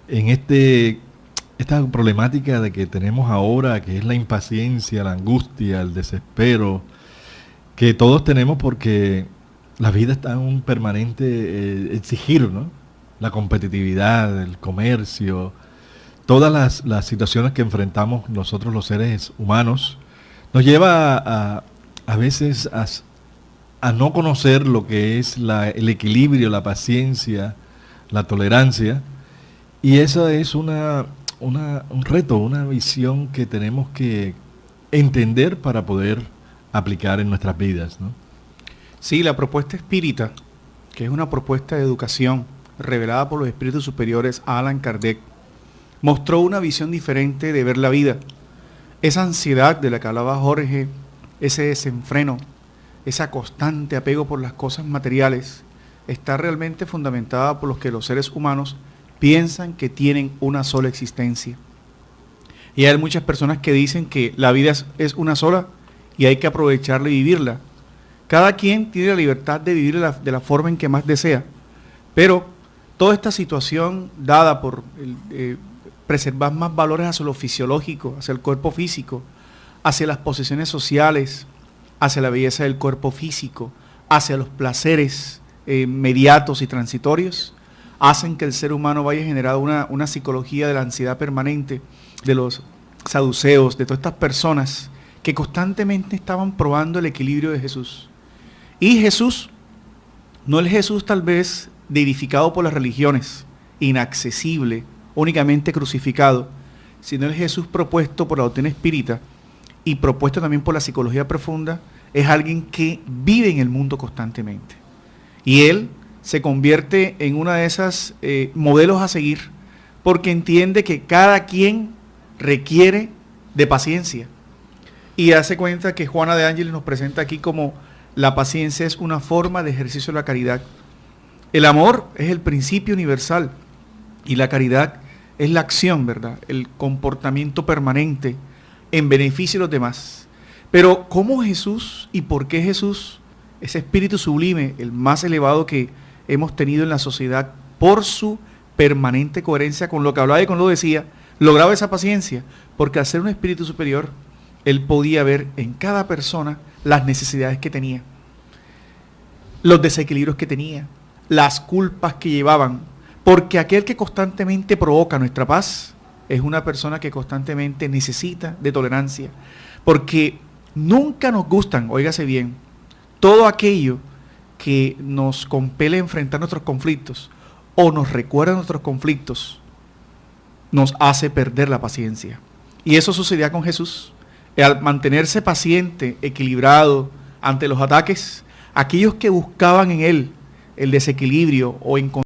esta problemática de que tenemos ahora, que es la impaciencia, la angustia, el desespero, que todos tenemos porque la vida está en un permanente exigir, ¿no? La competitividad, el comercio, todas las situaciones que enfrentamos nosotros los seres humanos, nos lleva a veces a no conocer lo que es el equilibrio, la paciencia, la tolerancia, y eso es un reto, una visión que tenemos que entender para poder aplicar en nuestras vidas, ¿no? Sí, la propuesta espírita, que es una propuesta de educación revelada por los espíritus superiores a Allan Kardec, mostró una visión diferente de ver la vida. Esa ansiedad de la que hablaba Jorge, ese desenfreno, esa constante apego por las cosas materiales, está realmente fundamentada por los que los seres humanos piensan que tienen una sola existencia. Y hay muchas personas que dicen que la vida es una sola y hay que aprovecharla y vivirla. Cada quien tiene la libertad de vivirla de la forma en que más desea, pero toda esta situación dada por preservar más valores hacia lo fisiológico, hacia el cuerpo físico, hacia las posesiones sociales, hacia la belleza del cuerpo físico, hacia los placeres mediatos y transitorios, hacen que el ser humano vaya generando una psicología de la ansiedad permanente, de los saduceos, de todas estas personas que constantemente estaban probando el equilibrio de Jesús. Y Jesús, no el Jesús tal vez deidificado por las religiones, inaccesible, únicamente crucificado, sino el Jesús propuesto por la doctrina espírita y propuesto también por la psicología profunda, es alguien que vive en el mundo constantemente. Y él se convierte en una de esas modelos a seguir, porque entiende que cada quien requiere de paciencia. Y hace cuenta que Juana de Ángeles nos presenta aquí como la paciencia es una forma de ejercicio de la caridad. El amor es el principio universal y la caridad es la acción, ¿verdad? El comportamiento permanente en beneficio de los demás. Pero ¿cómo Jesús y por qué Jesús, ese espíritu sublime, el más elevado que hemos tenido en la sociedad, por su permanente coherencia con lo que hablaba y con lo que decía, lograba esa paciencia? Porque al ser un espíritu superior, él podía ver en cada persona las necesidades que tenía, los desequilibrios que tenía, las culpas que llevaban, porque aquel que constantemente provoca nuestra paz es una persona que constantemente necesita de tolerancia, porque nunca nos gustan, óigase bien, todo aquello que nos compele a enfrentar nuestros conflictos o nos recuerda nuestros conflictos, nos hace perder la paciencia. Y eso sucedía con Jesús. Al mantenerse paciente, equilibrado ante los ataques, aquellos que buscaban en él el desequilibrio o encontrar